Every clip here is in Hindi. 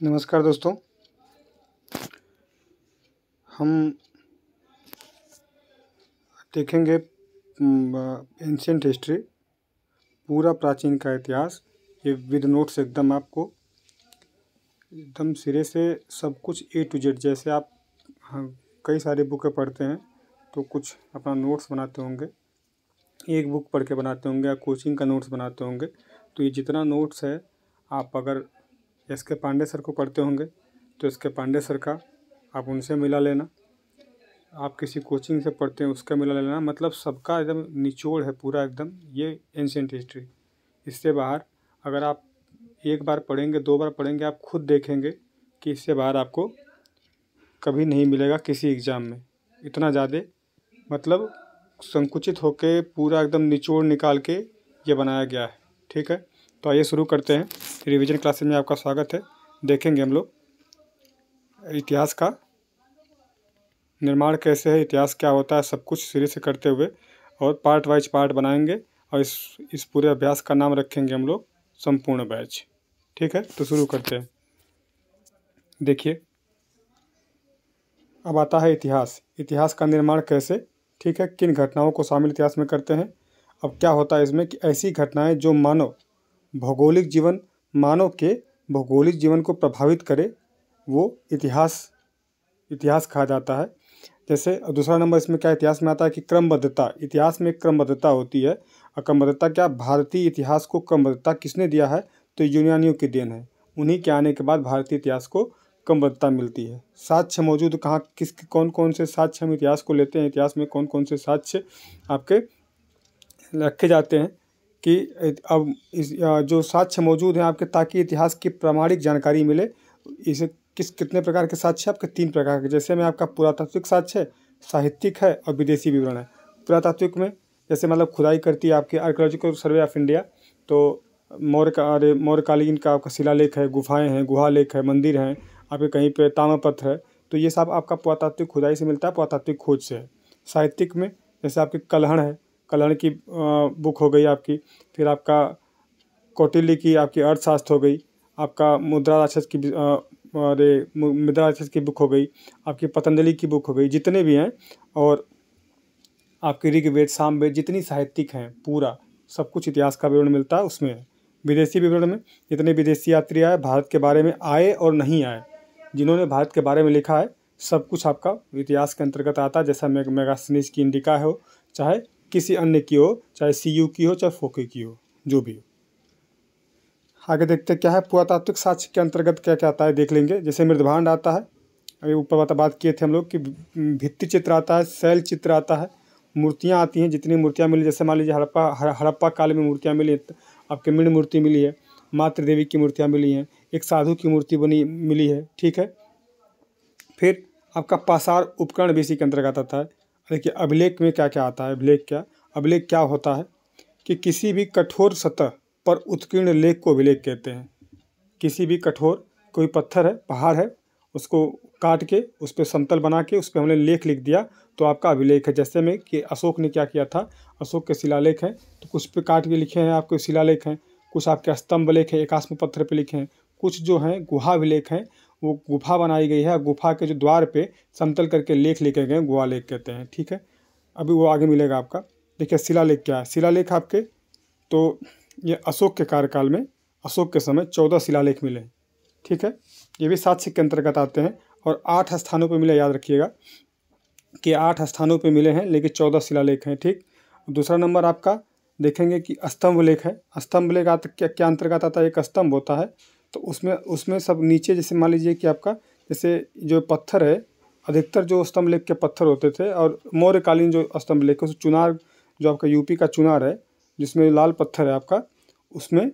नमस्कार दोस्तों। हम देखेंगे एंशियंट हिस्ट्री, पूरा प्राचीन का इतिहास। ये विद नोट्स एकदम आपको एकदम सिरे से सब कुछ A to Z। जैसे आप कई सारी बुकें पढ़ते हैं तो कुछ अपना नोट्स बनाते होंगे, एक बुक पढ़ के बनाते होंगे या कोचिंग का नोट्स बनाते होंगे। तो ये जितना नोट्स है, आप अगर एस.के. पांडे सर को पढ़ते होंगे तो एस.के. पांडे सर का आप उनसे मिला लेना, आप किसी कोचिंग से पढ़ते हैं उसका मिला लेना। मतलब सबका एकदम निचोड़ है पूरा एकदम ये एंशियंट हिस्ट्री। इससे बाहर अगर आप एक बार पढ़ेंगे, दो बार पढ़ेंगे, आप खुद देखेंगे कि इससे बाहर आपको कभी नहीं मिलेगा किसी एग्ज़ाम में। इतना ज़्यादा मतलब संकुचित होके पूरा एकदम निचोड़ निकाल के ये बनाया गया है। ठीक है, तो आइए शुरू करते हैं। रिवीजन क्लासेस में आपका स्वागत है। देखेंगे हम लोग इतिहास का निर्माण कैसे है, इतिहास क्या होता है, सब कुछ सिरे से करते हुए और पार्ट वाइज पार्ट बनाएंगे और इस पूरे अभ्यास का नाम रखेंगे हम लोग संपूर्ण बैच। ठीक है, तो शुरू करते हैं। देखिए, अब आता है इतिहास। इतिहास का निर्माण कैसे, ठीक है, किन घटनाओं को शामिल इतिहास में करते हैं। अब क्या होता है इसमें कि ऐसी घटनाएं जो मानव के भौगोलिक जीवन को प्रभावित करे वो इतिहास कहा जाता है। जैसे दूसरा नंबर इसमें क्या इतिहास में आता है कि क्रमबद्धता। इतिहास में क्रमबद्धता होती है। और क्रमबद्धता क्या, भारतीय इतिहास को क्रमबद्धता किसने दिया है, तो यूनानियों की देन है। उन्हीं के आने के बाद भारतीय इतिहास को क्रमबद्धता मिलती है। साक्ष्य मौजूद कहाँ, कौन कौन से साक्ष्य हम इतिहास को लेते हैं, इतिहास में कौन कौन से साक्ष्य आपके रखे जाते हैं कि अब जो साक्ष्य मौजूद हैं आपके, ताकि इतिहास की प्रामाणिक जानकारी मिले। इसे कितने प्रकार के साक्ष्य, आपके 3 प्रकार के। जैसे में आपका पुरातात्विक साक्ष्य है, साहित्यिक है और विदेशी विवरण है। पुरातात्विक में जैसे मतलब खुदाई करती है आपकी आर्कियोलॉजिकल सर्वे ऑफ इंडिया, तो मौर्यकालीन का आपका शिलालेख है, गुफाएं हैं, गुहालेख है, मंदिर हैं, आपके कहीं पे ताम्रपत्र है। तो ये सब आपका पुरातात्विक खुदाई से मिलता है, पुरातात्विक खोज से है। साहित्यिक में जैसे आपकी कलहण है, कलहण की बुक हो गई आपकी। फिर आपका कौटिल्य की आपकी अर्थशास्त्र हो गई, आपका मुद्रा राक्षस की बुक हो गई, आपकी पतंजलि की बुक हो गई, जितने भी हैं। और आपके ऋग्वेद, सामवेद, जितनी साहित्यिक हैं, पूरा सब कुछ इतिहास का विवरण मिलता है उसमें है। विदेशी विवरण में जितने विदेशी यात्री आए, भारत के बारे में आए और नहीं आए, जिन्होंने भारत के बारे में लिखा है, सब कुछ आपका इतिहास के अंतर्गत आता है। जैसा मेगास्थनीज की इंडिका हो, चाहे किसी अन्य की हो, चाहे CU की हो, चाहे फोके की हो, जो भी हो। आगे देखते क्या है पुरातात्विक साक्ष्य के अंतर्गत क्या क्या आता है, देख लेंगे। जैसे मृदभांड आता है, अभी ऊपर बात किए थे हम लोग कि भित्ति चित्र आता है, शैल चित्र आता है, मूर्तियाँ आती हैं, जितनी मूर्तियाँ मिली। जैसे मान लीजिए हड़प्पा काल में मूर्तियाँ मिली, आपके मीण मूर्ति मिली है, मातृ देवी की मूर्तियाँ मिली हैं, एक साधु की मूर्ति मिली है। ठीक है, फिर आपका पाषाण उपकरण भी इसी के अंतर्गत आता है। देखिए अभिलेख में क्या क्या आता है। अभिलेख क्या होता है कि किसी भी कठोर सतह पर उत्कीर्ण लेख को अभिलेख कहते हैं। किसी भी कठोर, कोई पत्थर है, पहाड़ है, उसको काट के उस पर समतल बना के उस पर हमने लेख लिख दिया तो आपका अभिलेख है। जैसे में कि अशोक ने क्या किया था, अशोक के शिलालेख हैं, तो कुछ पे काट के लिखे हैं आपके शिलालेख हैं, कुछ आपके स्तंभ लेख हैं, एकाश्म पत्थर पे लिखे हैं, कुछ जो हैं गुहा अभिलेख हैं, वो गुफा बनाई गई है, गुफा के जो द्वार पे समतल करके लेख लिखे गए, गुहा लेख कहते हैं। ठीक है, अभी वो आगे मिलेगा आपका। देखिए शिलालेख क्या है। शिलालेख आपके, तो ये अशोक के कार्यकाल में, अशोक के समय 14 शिलालेख मिले। ठीक है, ये भी साक्ष्य के अंतर्गत आते हैं और 8 स्थानों पे मिले, याद रखिएगा कि 8 स्थानों पे मिले हैं, लेकिन 14 शिलालेख हैं। ठीक, दूसरा नंबर आपका देखेंगे कि स्तंभ लेख है। स्तंभ लेख क्या अंतर्गत आता है, एक स्तंभ होता है, तो उसमें सब नीचे, जैसे मान लीजिए कि आपका जैसे जो पत्थर है, अधिकतर जो स्तंभ लेख के पत्थर होते थे, और मौर्यकालीन जो स्तंभ लेख है, चुनार जो आपका यूपी का चुनार है, जिसमें लाल पत्थर है आपका, उसमें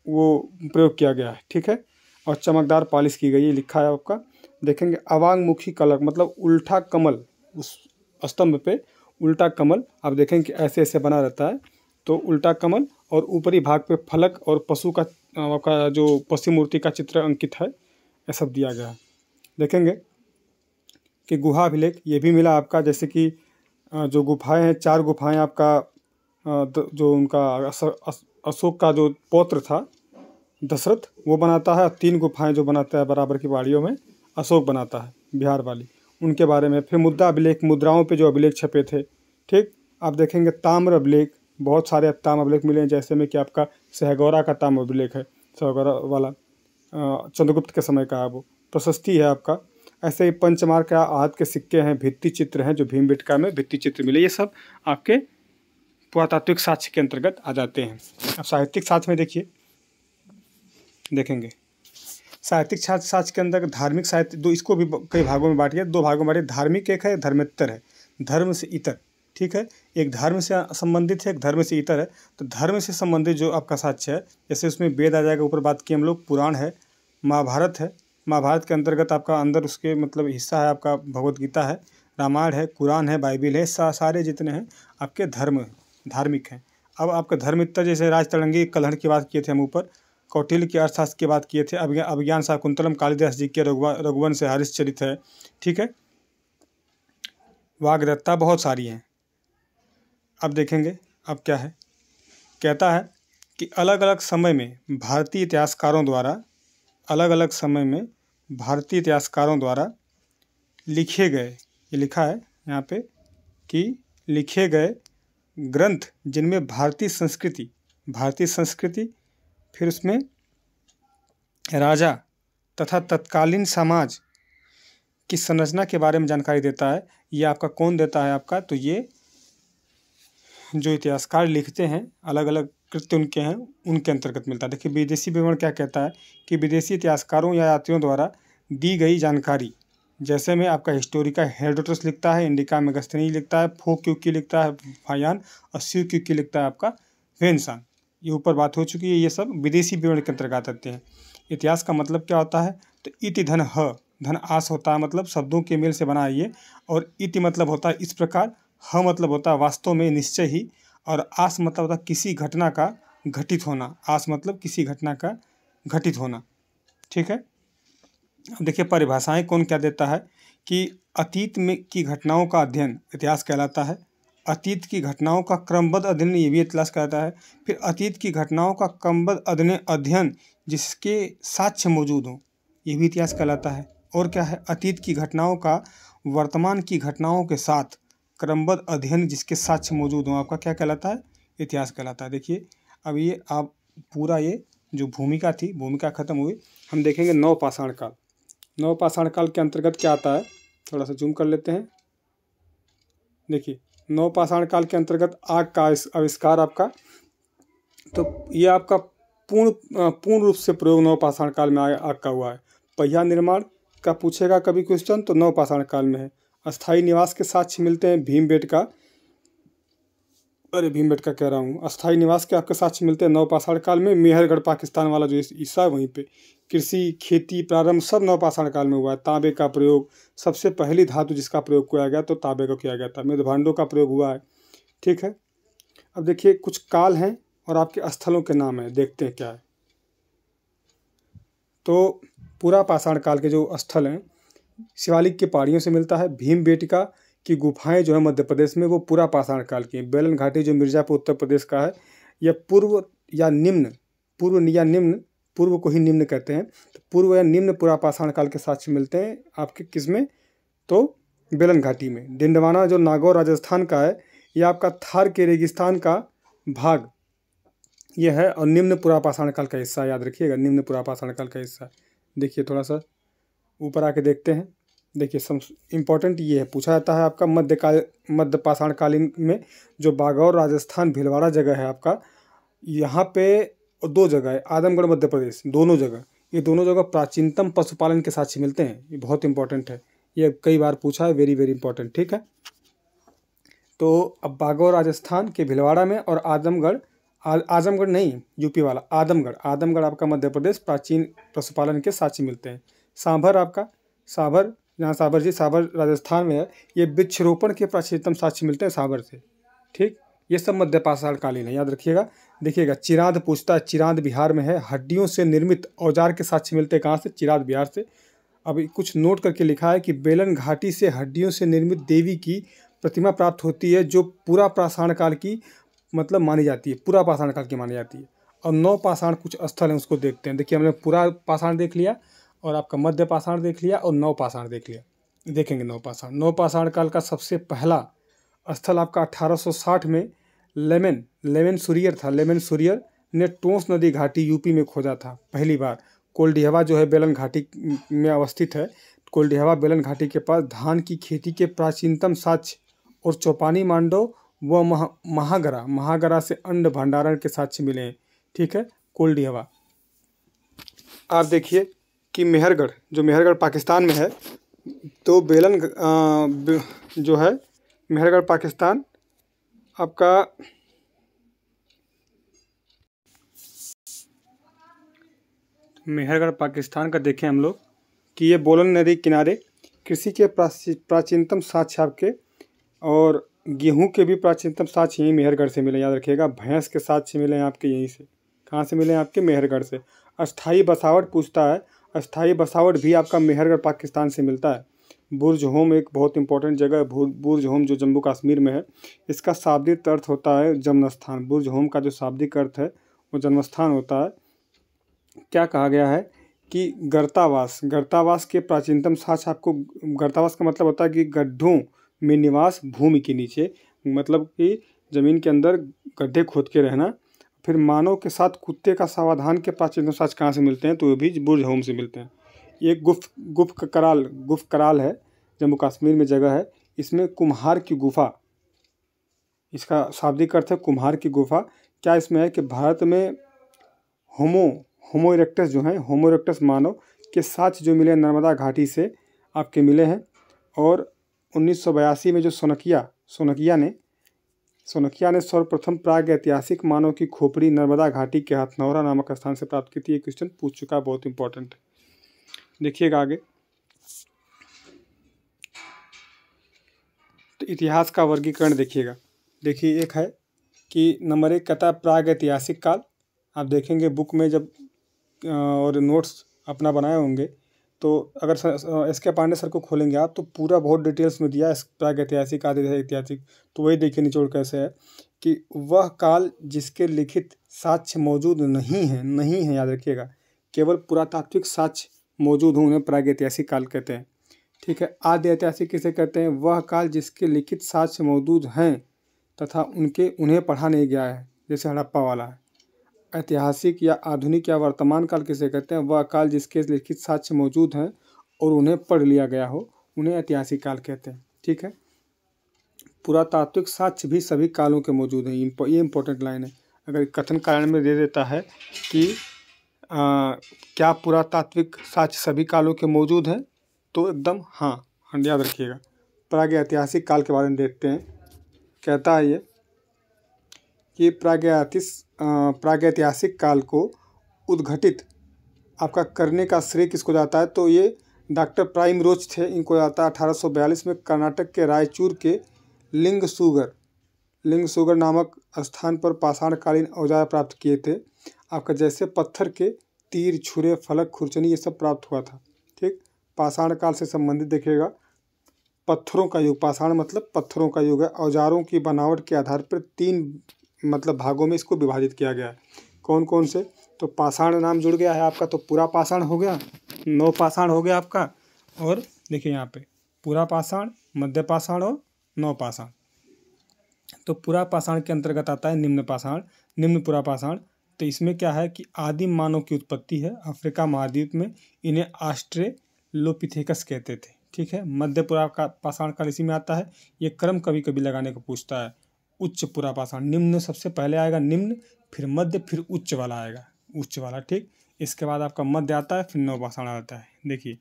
वो प्रयोग किया गया है। ठीक है, और चमकदार पॉलिश की गई है, लिखा है आपका। देखेंगे अवांगमुखी कलक, मतलब उल्टा कमल, उस स्तंभ पे उल्टा कमल आप देखेंगे कि ऐसे ऐसे बना रहता है, तो उल्टा कमल, और ऊपरी भाग पे फलक और पशु का आपका जो पशु मूर्ति का चित्र अंकित है, यह सब दिया गया है। देखेंगे कि गुहा अभिलेख ये भी मिला आपका। जैसे कि जो गुफाएं हैं, 4 गुफाएं आपका जो उनका अशोक का जो पौत्र था, दशरथ वो बनाता है। 3 गुफाएं जो बनाता है बराबर की पहाड़ियों में अशोक बनाता है, बिहार वाली, उनके बारे में। फिर मुद्रा अभिलेख, मुद्राओं पे जो अभिलेख छपे थे, ठीक। आप देखेंगे ताम्र अभिलेख, बहुत सारे ताम्र अभिलेख मिले हैं, जैसे में कि आपका सहगौरा का ताम्र अभिलेख है, सहगौरा वाला चंद्रगुप्त के समय का है, वो प्रशस्ति है आपका। ऐसे ही पंचमार का आहत के सिक्के हैं, भित्ति चित्र हैं जो भीमबेटका में भित्ति चित्र मिले, ये सब आपके पुरातात्विक साक्ष्य के अंतर्गत आ जाते हैं। अब साहित्यिक साक्ष्य में देखिए, देखेंगे साहित्यिक साक्ष्य के अंदर धार्मिक साहित्य दो, इसको भी कई भागों में बांटिए, 2 भागों में बांटिए। धार्मिक एक है, धर्मेतर है, धर्म से इतर, ठीक है। एक धर्म से संबंधित है, एक धर्म से इतर है। तो धर्म से संबंधित जो आपका साक्ष्य है, जैसे उसमें वेद आ जाएगा, ऊपर बात की हम लोग, पुराण है, महाभारत है, महाभारत के अंतर्गत आपका अंदर उसके मतलब हिस्सा है आपका भगवत गीता है, रामायण है, कुरान है, बाइबिल है, सारे जितने हैं आपके धार्मिक हैं। अब आपका धर्मितर जैसे राजतरंगी कलहड़ की बात किए थे हम ऊपर, कौटिल्य के अर्थशास्त्र की बात किए थे, अभिज्ञान शाकुंतलम कालिदास जी के रघुवंश से हरिश्चरित है, ठीक है। वाग्दत्ता बहुत सारी हैं। अब देखेंगे अब क्या है, कहता है कि अलग अलग समय में भारतीय इतिहासकारों द्वारा, अलग अलग समय में भारतीय इतिहासकारों द्वारा लिखे गए, ये लिखा है यहाँ पे कि लिखे गए ग्रंथ जिनमें भारतीय संस्कृति, फिर उसमें राजा तथा तत्कालीन समाज की संरचना के बारे में जानकारी देता है। ये आपका कौन देता है आपका, तो ये जो इतिहासकार लिखते हैं, अलग अलग कृत्य उनके हैं, उनके अंतर्गत मिलता है। देखिए विदेशी विवरण क्या कहता है कि विदेशी इतिहासकारों या यात्रियों द्वारा दी गई जानकारी, जैसे में आपका हिस्टोरिका हेरोडोटस लिखता है, इंडिका मेगास्थनीज लिखता है, फो क्यूकी लिखता है फायान, और स्यू क्यूकी लिखता है आपका वेनसान। ये ऊपर बात हो चुकी है, ये सब विदेशी विवरण के अंतर्गत आते हैं। इतिहास का मतलब क्या होता है, तो इति धन ह, धन आस होता है, मतलब शब्दों के मेल से बना है ये, और इति मतलब होता है इस प्रकार, ह मतलब होता है वास्तव में, निश्चय ही, और आस मतलब होता है किसी घटना का घटित होना, आस मतलब किसी घटना का घटित होना, ठीक है। अब देखिए परिभाषाएं कौन क्या देता है कि अतीत में की घटनाओं का अध्ययन इतिहास कहलाता है, अतीत की घटनाओं का क्रमबद्ध अध्ययन ये भी इतिहास कहलाता है, फिर अतीत की घटनाओं का क्रमबद्ध अध्ययन जिसके साक्ष्य मौजूद हों ये भी इतिहास कहलाता है, और क्या है, अतीत की घटनाओं का वर्तमान की घटनाओं के साथ क्रमबद्ध अध्ययन जिसके साक्ष्य मौजूद हों आपका क्या कहलाता है, इतिहास कहलाता है। देखिए अब ये आप पूरा ये जो भूमिका थी, भूमिका खत्म हुई, हम देखेंगे नवपाषाण काल। नवपाषाण काल के अंतर्गत क्या आता है, थोड़ा सा जूम कर लेते हैं। देखिए नवपाषाण काल के अंतर्गत आग का आविष्कार आपका, तो ये आपका पूर्ण रूप से प्रयोग नवपाषाण काल में आग का हुआ है। पहिया निर्माण का पूछेगा कभी क्वेश्चन तो नवपाषाण काल में है। अस्थायी निवास के साक्ष्य मिलते हैं भीमबेटका कह रहा हूँ, अस्थायी निवास के आपके साक्ष्य मिलते हैं नवपाषाण काल में। मेहरगढ़ पाकिस्तान वाला जो हिस्सा है वहीं पे कृषि खेती प्रारंभ सब नवपाषाण काल में हुआ है। तांबे का प्रयोग, सबसे पहली धातु जिसका प्रयोग किया गया तो तांबे का किया गया था, मेदभांडों का प्रयोग हुआ है, ठीक है। अब देखिए कुछ काल हैं और आपके स्थलों के नाम हैं, देखते हैं क्या है। तो पूरा पाषाण काल के जो स्थल हैं शिवालिक की पहाड़ियों से मिलता है। भीमबेटका की गुफाएं जो है मध्य प्रदेश में वो पूरा पाषाण काल की हैं। बेलन घाटी जो मिर्ज़ापुर उत्तर प्रदेश का है, यह पूर्व या निम्न, पूर्व को ही निम्न कहते हैं, तो पूर्व या निम्न पूरा पाषाण काल के साक्ष्य मिलते हैं आपके किसमें, तो बेलन घाटी में। डिंडवाना जो नागौर राजस्थान का है, यह आपका थार के रेगिस्तान का भाग यह है, और निम्न पूरा पाषाण काल का हिस्सा, याद रखिएगा निम्न पूरा पाषाण काल का हिस्सा। देखिए थोड़ा सा ऊपर आके देखते हैं। देखिए सब इम्पोर्टेंट ये है, पूछा जाता है आपका मध्य पाषाण कालीन में जो बागौर राजस्थान भीलवाड़ा जगह है आपका, यहाँ पे 2 जगह है, आदमगढ़ मध्य प्रदेश, दोनों जगह, ये दोनों जगह प्राचीनतम पशुपालन के साक्ष्य मिलते हैं। ये बहुत इंपॉर्टेंट है, ये कई बार पूछा है, वेरी वेरी इंपॉर्टेंट, ठीक है। तो अब बागौर राजस्थान के भीलवाड़ा में और आजमगढ़ नहीं यूपी वाला, आदमगढ़ आपका मध्य प्रदेश प्राचीन पशुपालन के साक्ष्य मिलते हैं। सांभर आपका, जहाँ साबर राजस्थान में है, ये वृक्षरोपण के प्राचीनतम साक्ष्य मिलते हैं सांभर से, ठीक। ये सब मध्य पाषाण कालीन है, याद रखिएगा। देखिएगा चिरांद पूछता है, चिरांद बिहार में है। हड्डियों से निर्मित औजार के साक्ष्य मिलते हैं कहाँ से, चिरांद बिहार से। अब कुछ नोट करके लिखा है कि बेलन घाटी से हड्डियों से निर्मित देवी की प्रतिमा प्राप्त होती है जो पूरा पाषाण काल की मतलब मानी जाती है, पूरा पाषाण काल की मानी जाती है। और नवपाषाण कुछ स्थल हैं उसको देखते हैं। देखिए हमने पूरा पाषाण देख लिया और आपका मध्य पाषाण देख लिया और नवपाषाण देख लिया। देखेंगे नवपाषाण। नवपाषाण काल का सबसे पहला स्थल आपका 1860 में लेमन सूरियर था। लेमन सूरियर ने टोंस नदी घाटी यूपी में खोजा था पहली बार। कोल्डिहवा जो है बेलन घाटी में अवस्थित है। कोल्डिहवा बेलन घाटी के पास धान की खेती के प्राचीनतम साक्ष्य और चौपानी मांडव व महागरा से अन्न भंडारण के साक्ष्य मिले हैं। ठीक है, कोल्डिहवा। आप देखिए कि मेहरगढ़ पाकिस्तान में है। तो जो है मेहरगढ़ पाकिस्तान आपका मेहरगढ़ पाकिस्तान का देखें हम लोग कि ये बोलन नदी किनारे कृषि के प्राचीनतम साक्ष्य आपके और गेहूं के भी प्राचीनतम साक्ष्य यहीं मेहरगढ़ से मिले। याद रखिएगा, भैंस के साक्ष्य मिले आपके यहीं से। कहाँ से मिले आपके? मेहरगढ़ से। अस्थाई बसावट पूछता है, अस्थाई बसावट भी आपका मेहरगढ़ पाकिस्तान से मिलता है। बुर्ज होम एक बहुत इंपॉर्टेंट जगह है, बुर्ज होम जो जम्मू कश्मीर में है। इसका शाब्दिक अर्थ होता है जन्मस्थान। बुर्ज होम का जो शाब्दिक अर्थ है वो जन्मस्थान होता है। क्या कहा गया है कि गर्तावास के प्राचीनतम साक्ष्य आपको, गर्तावास का मतलब होता है कि गड्ढों में निवास भूमि के नीचे, मतलब कि ज़मीन के अंदर गड्ढे खोद के रहना। फिर मानव के साथ कुत्ते का सावधान के प्राचीनतम साक्ष्य कहाँ से मिलते हैं? तो ये भी बुर्ज होम से मिलते हैं। ये गुफ कराल है, जम्मू कश्मीर में जगह है। इसमें कुम्हार की गुफा, इसका शाब्दिक अर्थ है कुम्हार की गुफा। क्या इसमें है कि भारत में होमो इरेक्टस जो हैं, होमो इरेक्टस मानव के साक्ष्य जो मिले नर्मदा घाटी से आपके मिले हैं। और 1982 में जो सोनकिया ने सर्वप्रथम प्राग ऐतिहासिक मानव की खोपड़ी नर्मदा घाटी के हथनौरा नामक स्थान से प्राप्त की थी। ये क्वेश्चन पूछ चुका है, बहुत इंपॉर्टेंट है। देखिएगा आगे, तो इतिहास का वर्गीकरण देखिएगा। देखिए एक है कि नंबर 1 कहता है प्राग ऐतिहासिक काल। आप देखेंगे बुक में जब और नोट्स अपना बनाए होंगे तो अगर एस के पांडे सर को खोलेंगे आप तो पूरा बहुत डिटेल्स में दिया है प्राग ऐतिहासिक आदि ऐतिहासिक। तो वही देखिए निचोड़ कैसे है कि वह काल जिसके लिखित साक्ष्य मौजूद नहीं है, याद रखिएगा, केवल पुरातात्विक साक्ष्य मौजूद हों उन्हें प्राग ऐतिहासिक काल कहते हैं। ठीक है, आदि ऐतिहासिक किसे कहते हैं? वह काल जिसके लिखित साक्ष्य मौजूद हैं तथा उन्हें पढ़ा नहीं गया है, जैसे हड़प्पा वाला है। ऐतिहासिक या आधुनिक या वर्तमान काल किसे कहते हैं? वह काल जिसके लिखित साक्ष्य मौजूद हैं और उन्हें पढ़ लिया गया हो, उन्हें ऐतिहासिक काल कहते हैं। ठीक है, पुरातात्विक साक्ष्य भी सभी कालों के मौजूद हैं। ये इंपॉर्टेंट लाइन है। अगर कथन कारण में दे देता है कि क्या पुरातात्विक साक्ष्य सभी कालों के मौजूद हैं, तो एकदम हाँ, याद रखिएगा। प्राग ऐतिहासिक काल के बारे में देखते हैं। कहता है ये कि प्रागैतिहासिक काल को उद्घटित आपका करने का श्रेय किसको जाता है? तो ये डॉक्टर प्राइमरोज थे, इनको जाता है। 1842 में कर्नाटक के रायचूर के लिंगसुगर नामक स्थान पर पाषाणकालीन औजार प्राप्त किए थे। आपका जैसे पत्थर के तीर, छुरे, फलक, खुरचनी ये सब प्राप्त हुआ था। ठीक, पाषाण काल से संबंधित देखिएगा। पत्थरों का युग, पाषाण मतलब पत्थरों का युग है। औजारों की बनावट के आधार पर 3 मतलब भागों में इसको विभाजित किया गया है। कौन कौन से? तो पाषाण नाम जुड़ गया है आपका, तो पूरा पाषाण हो गया, नवपाषाण हो गया आपका। और देखिए यहाँ पे पूरा पाषाण, मध्य पाषाण और नवपाषाण। तो पूरा पाषाण के अंतर्गत आता है निम्न पाषाण, निम्न पूरा पाषाण। तो इसमें क्या है कि आदिम मानव की उत्पत्ति है अफ्रीका महाद्वीप में। इन्हें ऑस्ट्रेलोपिथेकस कहते थे। ठीक है, मध्य पूरा का पाषाण काल इसी में आता है। ये क्रम कभी कभी लगाने को पूछता है। उच्च पूरा पाषाण, निम्न सबसे पहले आएगा, निम्न फिर मध्य फिर उच्च वाला आएगा, उच्च वाला। ठीक, इसके बाद आपका मध्य आता है, फिर नवपाषाण आता है। देखिए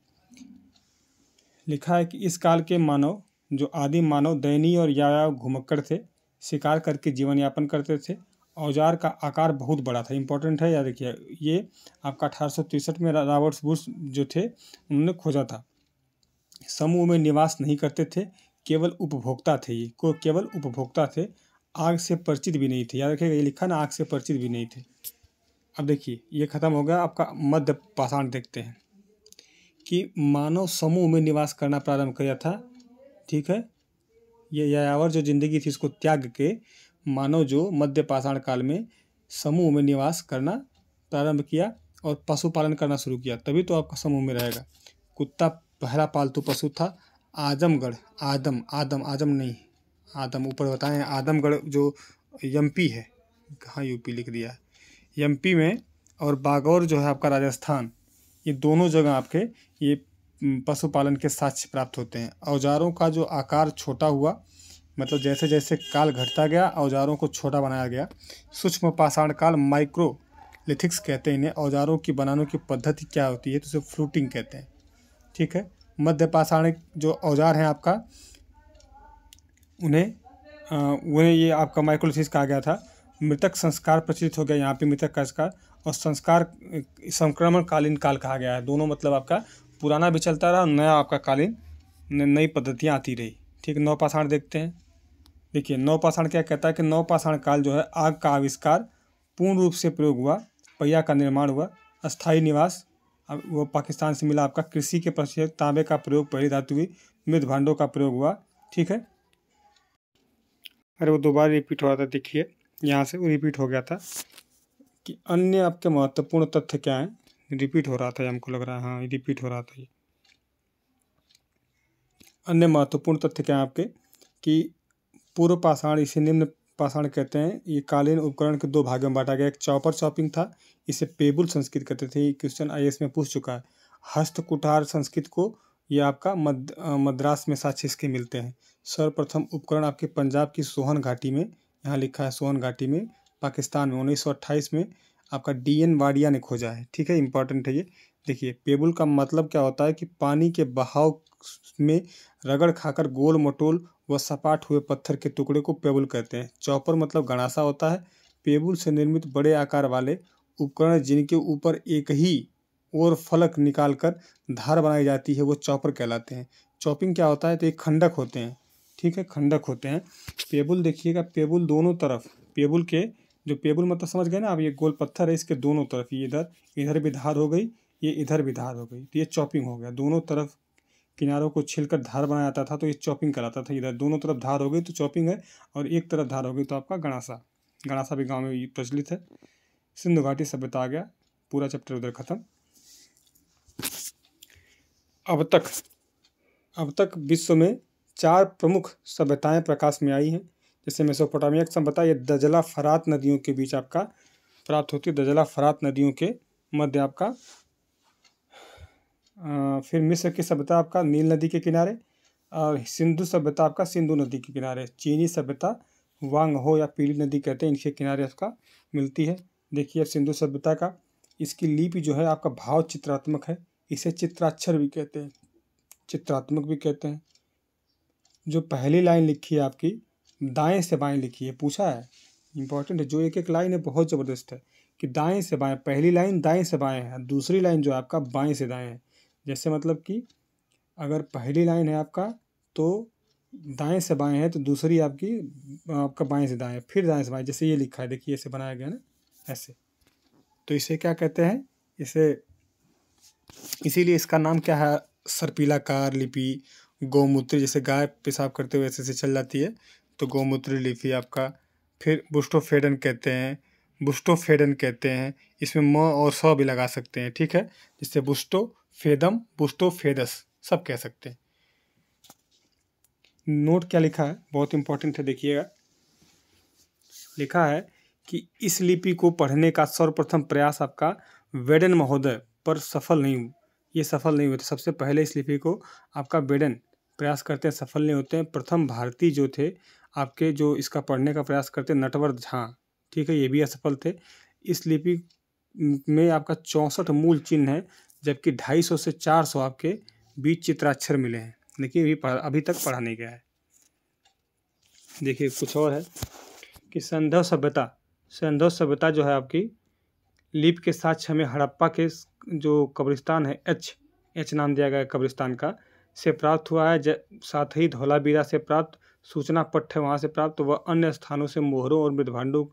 लिखा है कि इस काल के मानव, जो आदिम मानव, दयनीय और यायाव घुमक्कड़ थे, शिकार करके जीवन यापन करते थे। औजार का आकार बहुत बड़ा था, इंपॉर्टेंट है, याद रखिए। ये आपका 1863 में रॉबर्ट बुश जो थे उन्होंने खोजा था। समूह में निवास नहीं करते थे, केवल उपभोक्ता थे। ये को केवल उपभोक्ता थे, आग से परिचित भी नहीं थे। याद रखिएगा, ये लिखा ना, आग से परिचित भी नहीं थे। अब देखिए ये खत्म हो गया आपका मध्य पाषाण। देखते हैं कि मानव समूह में निवास करना प्रारंभ किया था। ठीक है, ये यायावर जो जिंदगी थी इसको त्याग के मानव जो मध्य पाषाण काल में समूह में निवास करना प्रारंभ किया और पशुपालन करना शुरू किया, तभी तो आपका समूह में रहेगा। कुत्ता पहला पालतू पशु था। आजमगढ़, आदम आदम आजम नहीं, आदम ऊपर बताएं। आदमगढ़ जो एमपी है, कहाँ यूपी लिख दिया है, एमपी में, और बागौर जो है आपका राजस्थान, ये दोनों जगह आपके ये पशुपालन के साक्ष्य प्राप्त होते हैं। औजारों का जो आकार छोटा हुआ, मतलब जैसे जैसे काल घटता गया औजारों को छोटा बनाया गया। सूक्ष्म पाषाण काल, माइक्रोलिथिक्स कहते हैं इन्हें। औजारों की बनाने की पद्धति क्या होती है, तो उसे फ्लूटिंग कहते हैं। ठीक है। मध्य पाषाण जो औजार हैं आपका, उन्हें ये आपका माइक्रोलिथिक्स कहा गया था। मृतक संस्कार प्रचलित हो गया यहाँ पे, मृतक का संस्कार, और संस्कार संक्रमणकालीन काल कहा गया है। दोनों मतलब आपका पुराना भी चलता रहा, नया आपका कालीन, नई पद्धतियाँ आती रही। ठीक। नवपाषाण देखते हैं। देखिए नवपाषाण क्या कहता है कि नवपाषाण काल जो है, आग का आविष्कार पूर्ण रूप से प्रयोग हुआ, पहिया का निर्माण हुआ, अस्थायी निवास, अब वो पाकिस्तान से मिला आपका, कृषि के पश्चात तांबे का प्रयोग, पहली धातु हुई, मृद भांडों का प्रयोग हुआ। ठीक है। अरे वो दोबारा रिपीट हो रहा था, देखिए यहाँ से वो रिपीट हो गया था कि अन्य आपके महत्वपूर्ण तथ्य क्या हैं। रिपीट हो रहा था, हमको लग रहा है, हाँ रिपीट हो रहा था ये। अन्य महत्वपूर्ण तथ्य क्या है आपके कि पूर्व पाषाण, इसे निम्न पाषाण कहते हैं। ये कालीन उपकरण के दो भागों में बांटा गया। एक चॉपर चॉपिंग था, इसे पेबुल संस्कृत कहते थे। क्वेश्चन आईएएस में पूछ चुका है। हस्तकुठार संस्कृत को, ये आपका मद्रास में साक्ष्य इसके मिलते हैं। सर्वप्रथम उपकरण आपके पंजाब की सोहन घाटी में, यहाँ लिखा है सोहन घाटी में, पाकिस्तान में 1928 में आपका डीएन वाडिया ने खोजा है। ठीक है, इंपॉर्टेंट है ये। देखिए पेबुल का मतलब क्या होता है कि पानी के बहाव में रगड़ खाकर गोल मटोल व सपाट हुए पत्थर के टुकड़े को पेबुल कहते हैं। चॉपर मतलब गणासा होता है। पेबुल से निर्मित बड़े आकार वाले उपकरण जिनके ऊपर एक ही और फलक निकालकर धार बनाई जाती है, वो चॉपर कहलाते हैं। चॉपिंग क्या होता है, तो एक खंडक होते हैं। ठीक है, खंडक होते हैं। पेबुल देखिएगा, पेबुल दोनों तरफ, पेबुल के जो पेबुल मतलब समझ गए ना आप, ये गोल पत्थर है, इसके दोनों तरफ, ये इधर भी धार हो गई, ये इधर भी धार हो गई, तो ये चॉपिंग हो गया। दोनों तरफ किनारों को छिलकर धार बनाया जाता था, तो ये चॉपिंग कहलाता था। इधर दोनों तरफ धार हो गई तो चॉपिंग है, और एक तरफ धार हो गई तो आपका गणासा। गणासा भी गांव में प्रचलित है। सिंधु घाटी सभ्यता आ गया, पूरा चैप्टर उधर खत्म। अब तक विश्व में 4 प्रमुख सभ्यताएं प्रकाश में आई हैं। जैसे मेसोपोटामिया की सभ्यता, ये दजला फरात नदियों के बीच आपका प्राप्त होती है। दजला फरात नदियों के मध्य आपका। फिर मिस्र की सभ्यता आपका नील नदी के किनारे, और सिंधु सभ्यता आपका सिंधु नदी के किनारे। चीनी सभ्यता वांग हो या पीली नदी कहते हैं, इनके किनारे आपका मिलती है। देखिए सिंधु सभ्यता का, इसकी लिपि जो है आपका भाव चित्रात्मक है। इसे चित्राक्षर भी कहते हैं, चित्रात्मक भी कहते हैं। जो पहली लाइन लिखी है आपकी, दाएं से बाएं लिखी है, पूछा है, इंपॉर्टेंट है। जो एक एक लाइन है बहुत ज़बरदस्त है कि दाएं से बाएं, पहली लाइन दाएं से बाएं है, दूसरी लाइन जो है आपका बाएं से दाएं है। जैसे मतलब कि अगर पहली लाइन है आपका तो दाएं से बाएं है, तो दूसरी आपका बाएं से दाएं, फिर दाएं से बाएं, जैसे ये लिखा है, देखिए ऐसे बनाया गया ना, ऐसे। तो इसे क्या कहते हैं, इसीलिए इसका नाम क्या है, सर्पिलाकार लिपि। गौमूत्र, जैसे गाय पेशाब करते हुए ऐसे से चल जाती है, तो गौमूत्र लिपि आपका। फिर बुस्टोफेडन कहते हैं। इसमें म और स भी लगा सकते हैं। ठीक है, जिससे बुस्टोफेदम, बुस्टोफेदस सब कह सकते हैं। नोट क्या लिखा है, बहुत इंपॉर्टेंट है, देखिएगा। लिखा है कि इस लिपि को पढ़ने का सर्वप्रथम प्रयास आपका वेडन महोदय पर सफल नहीं हुआ। ये सफल नहीं हुए, तो सबसे पहले इस लिपि को आपका वेडन प्रयास करते हैं, सफल नहीं होते हैं। प्रथम भारतीय जो थे आपके, जो इसका पढ़ने का प्रयास करते, नटवर झा। ठीक है, ये भी असफल थे। इस लिपि में आपका 64 मूल चिन्ह है, जबकि 250 से 400 आपके बीच चित्राक्षर मिले हैं, लेकिन अभी तक पढ़ा नहीं गया है। देखिए कुछ और है कि संधव सभ्यता जो है आपकी, लिपि के साक्ष्य हमें हड़प्पा के जो कब्रिस्तान है, एच नाम दिया गया कब्रिस्तान का, से प्राप्त हुआ है। साथ ही धौलावीरा से प्राप्त सूचना पट्ट है, वहाँ से प्राप्त, वह अन्य स्थानों से मोहरों और मृदभांडों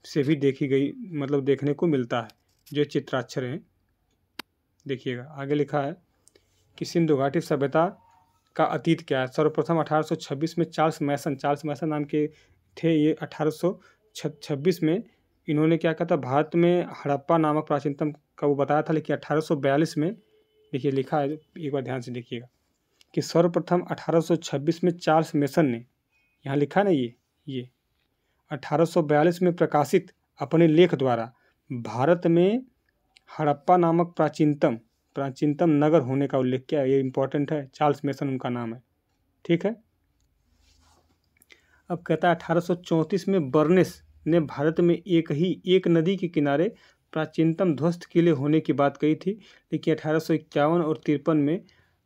से भी देखी गई, मतलब देखने को मिलता है, जो चित्राक्षर हैं। देखिएगा आगे लिखा है कि सिंधु घाटी सभ्यता का अतीत क्या है। सर्वप्रथम 1826 में चार्ल्स मैसन नाम के थे। ये 1826 में इन्होंने क्या कहा था, भारत में हड़प्पा नामक प्राचीनतम का वो बताया था, लेकिन 1842 में देखिए लिखा है, एक बार ध्यान से देखिएगा कि सर्वप्रथम 1826 में चार्ल्स मेसन ने, यहाँ लिखा ना ये 1842 में प्रकाशित अपने लेख द्वारा भारत में हड़प्पा नामक प्राचीनतम नगर होने का उल्लेख किया। ये इंपॉर्टेंट है, चार्ल्स मेसन उनका नाम है, ठीक है। अब कहता है 1834 में बर्नेस ने भारत में एक नदी के किनारे प्राचीनतम ध्वस्त किले होने की बात कही थी, लेकिन 1851 और 53 में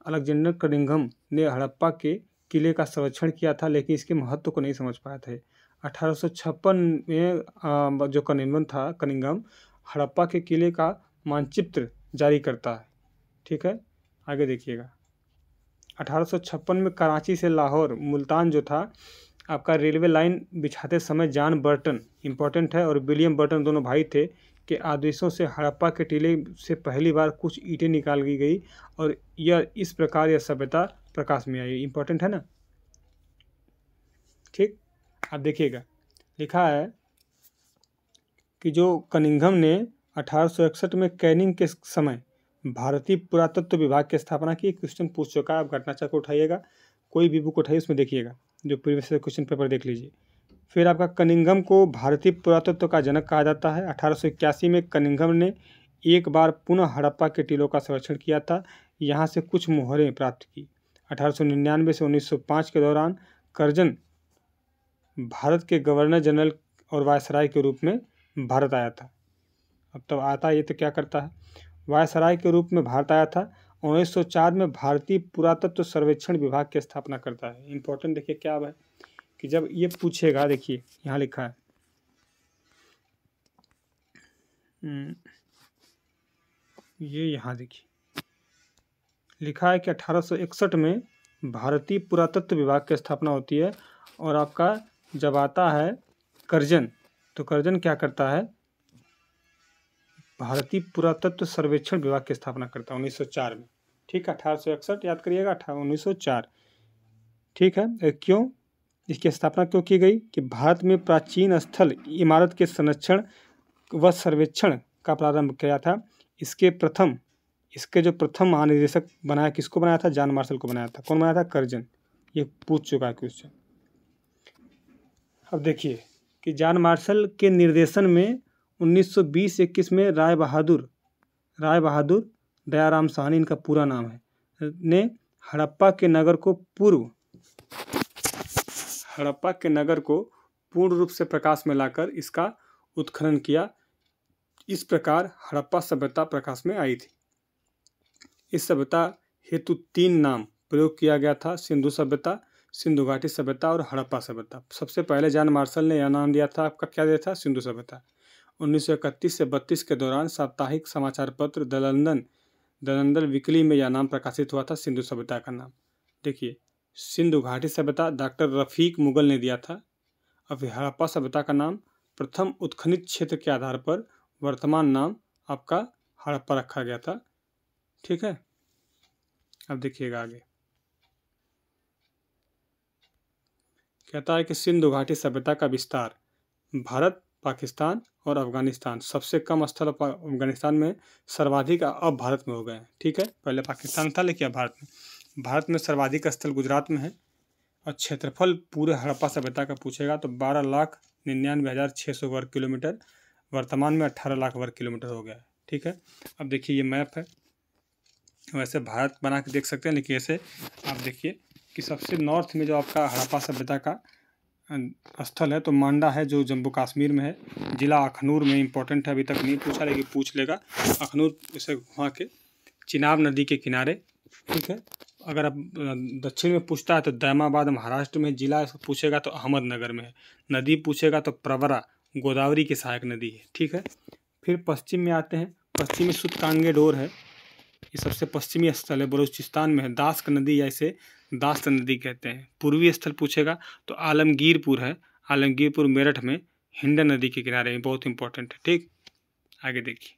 अलेक्जेंडर कनिंघम ने हड़प्पा के किले का सर्वेक्षण किया था, लेकिन इसके महत्व को नहीं समझ पाया था। 1856 में जो कनिंघम हड़प्पा के किले का मानचित्र जारी करता है, ठीक है। आगे देखिएगा, 1856 में कराची से लाहौर मुल्तान जो था आपका रेलवे लाइन बिछाते समय जॉन बर्टन, इंपॉर्टेंट है, और विलियम बर्टन दोनों भाई थे के आदेशों से हड़प्पा के टीले से पहली बार कुछ ईंटें निकाल दी गई और इस प्रकार यह सभ्यता प्रकाश में आई। इंपॉर्टेंट है ना, ठीक। अब देखिएगा, लिखा है कि जो कनिंघम ने 1861 में कैनिंग के समय भारतीय पुरातत्व विभाग की स्थापना की। क्वेश्चन पूछ चुका है, आप घटना चक्र उठाइएगा, कोई भी बुक उठाइए, उसमें देखिएगा, जो प्रीवियस क्वेश्चन पेपर देख लीजिए। फिर आपका कनिंघम को भारतीय पुरातत्व का जनक कहा जाता है। 1881 में कनिंघम ने एक बार पुनः हड़प्पा के टीलों का सर्वेक्षण किया था, यहाँ से कुछ मोहरें प्राप्त की। 1899 से 1905 के दौरान कर्जन भारत के गवर्नर जनरल और वायसराय के रूप में भारत आया था। अब तो आता है, ये तो क्या करता है, वायसराय के रूप में भारत आया था। 1904 में भारतीय पुरातत्व सर्वेक्षण विभाग की स्थापना करता है। इंपॉर्टेंट देखिए क्या है कि जब ये पूछेगा, देखिए यहाँ लिखा है ये यहाँ देखिए लिखा है कि 1861 में भारतीय पुरातत्व विभाग की स्थापना होती है। और आपका जब आता है कर्जन, तो कर्जन क्या करता है, भारतीय पुरातत्व सर्वेक्षण विभाग की स्थापना करता है 1904 में, ठीक है। 1861 याद करिएगा, 1904, ठीक है। क्यों इसकी स्थापना क्यों की गई कि भारत में प्राचीन स्थल इमारत के संरक्षण व सर्वेक्षण का प्रारंभ किया था। इसके जो प्रथम महानिदेशक बनाया, किसको बनाया था, जॉन मार्शल को बनाया था। कौन बनाया था, कर्जन। ये पूछ चुका है क्वेश्चन। अब देखिए कि जॉन मार्शल के निर्देशन में 1920-21 में राय बहादुर दयाराम साहनी, इनका पूरा नाम है, ने हड़प्पा के नगर को पूर्ण रूप से प्रकाश में लाकर इसका उत्खनन किया। इस प्रकार हड़प्पा सभ्यता प्रकाश में आई थी। इस सभ्यता हेतु 3 नाम प्रयोग किया गया था, सिंधु सभ्यता, सिंधु घाटी सभ्यता और हड़प्पा सभ्यता। सबसे पहले जॉन मार्शल ने यह नाम दिया था, आपका क्या दिया था, सिंधु सभ्यता। 1931 से 32 के दौरान साप्ताहिक समाचार पत्र द लंदन वीकली में यह नाम प्रकाशित हुआ था, सिंधु सभ्यता का नाम। देखिए, सिंधु घाटी सभ्यता डॉक्टर रफीक मुगल ने दिया था। अब हड़प्पा सभ्यता का नाम प्रथम उत्खनित क्षेत्र के आधार पर वर्तमान नाम आपका हड़प्पा रखा गया था, ठीक है। अब देखिएगा आगे, कहता है कि सिंधु घाटी सभ्यता का विस्तार भारत, पाकिस्तान और अफगानिस्तान, सबसे कम स्थल अफगानिस्तान में, सर्वाधिक अब भारत में हो गए हैं, ठीक है। पहले पाकिस्तान था, लेकिन अब भारत में सर्वाधिक स्थल गुजरात में है। और क्षेत्रफल पूरे हड़प्पा सभ्यता का पूछेगा तो 12,99,600 वर्ग किलोमीटर, वर्तमान में 18 लाख वर्ग किलोमीटर हो गया है, ठीक है। अब देखिए ये मैप है, वैसे भारत बना के देख सकते हैं, लेकिन ऐसे आप देखिए कि सबसे नॉर्थ में जो आपका हड़प्पा सभ्यता का स्थल है तो मांडा है, जो जम्मू कश्मीर में है, जिला अखनूर में। इंपॉर्टेंट है, अभी तक नहीं पूछा लेकिन पूछ लेगा। अखनूर जैसे वहाँ के चिनाब नदी के किनारे, ठीक है। अगर आप दक्षिण में पूछता है तो दैमाबाद महाराष्ट्र में, जिला पूछेगा तो अहमदनगर में है, नदी पूछेगा तो प्रवरा गोदावरी की सहायक नदी है, ठीक है। फिर पश्चिम में आते हैं, पश्चिमी सुतकांगेडोर है, ये सबसे पश्चिमी स्थल है, बलूचिस्तान में है। दास्क नदी या इसे दास्त नदी कहते हैं। पूर्वी स्थल पूछेगा तो आलमगीरपुर है, आलमगीरपुर मेरठ में हिंडन नदी के किनारे में, बहुत इंपॉर्टेंट है, ठीक। आगे देखिए,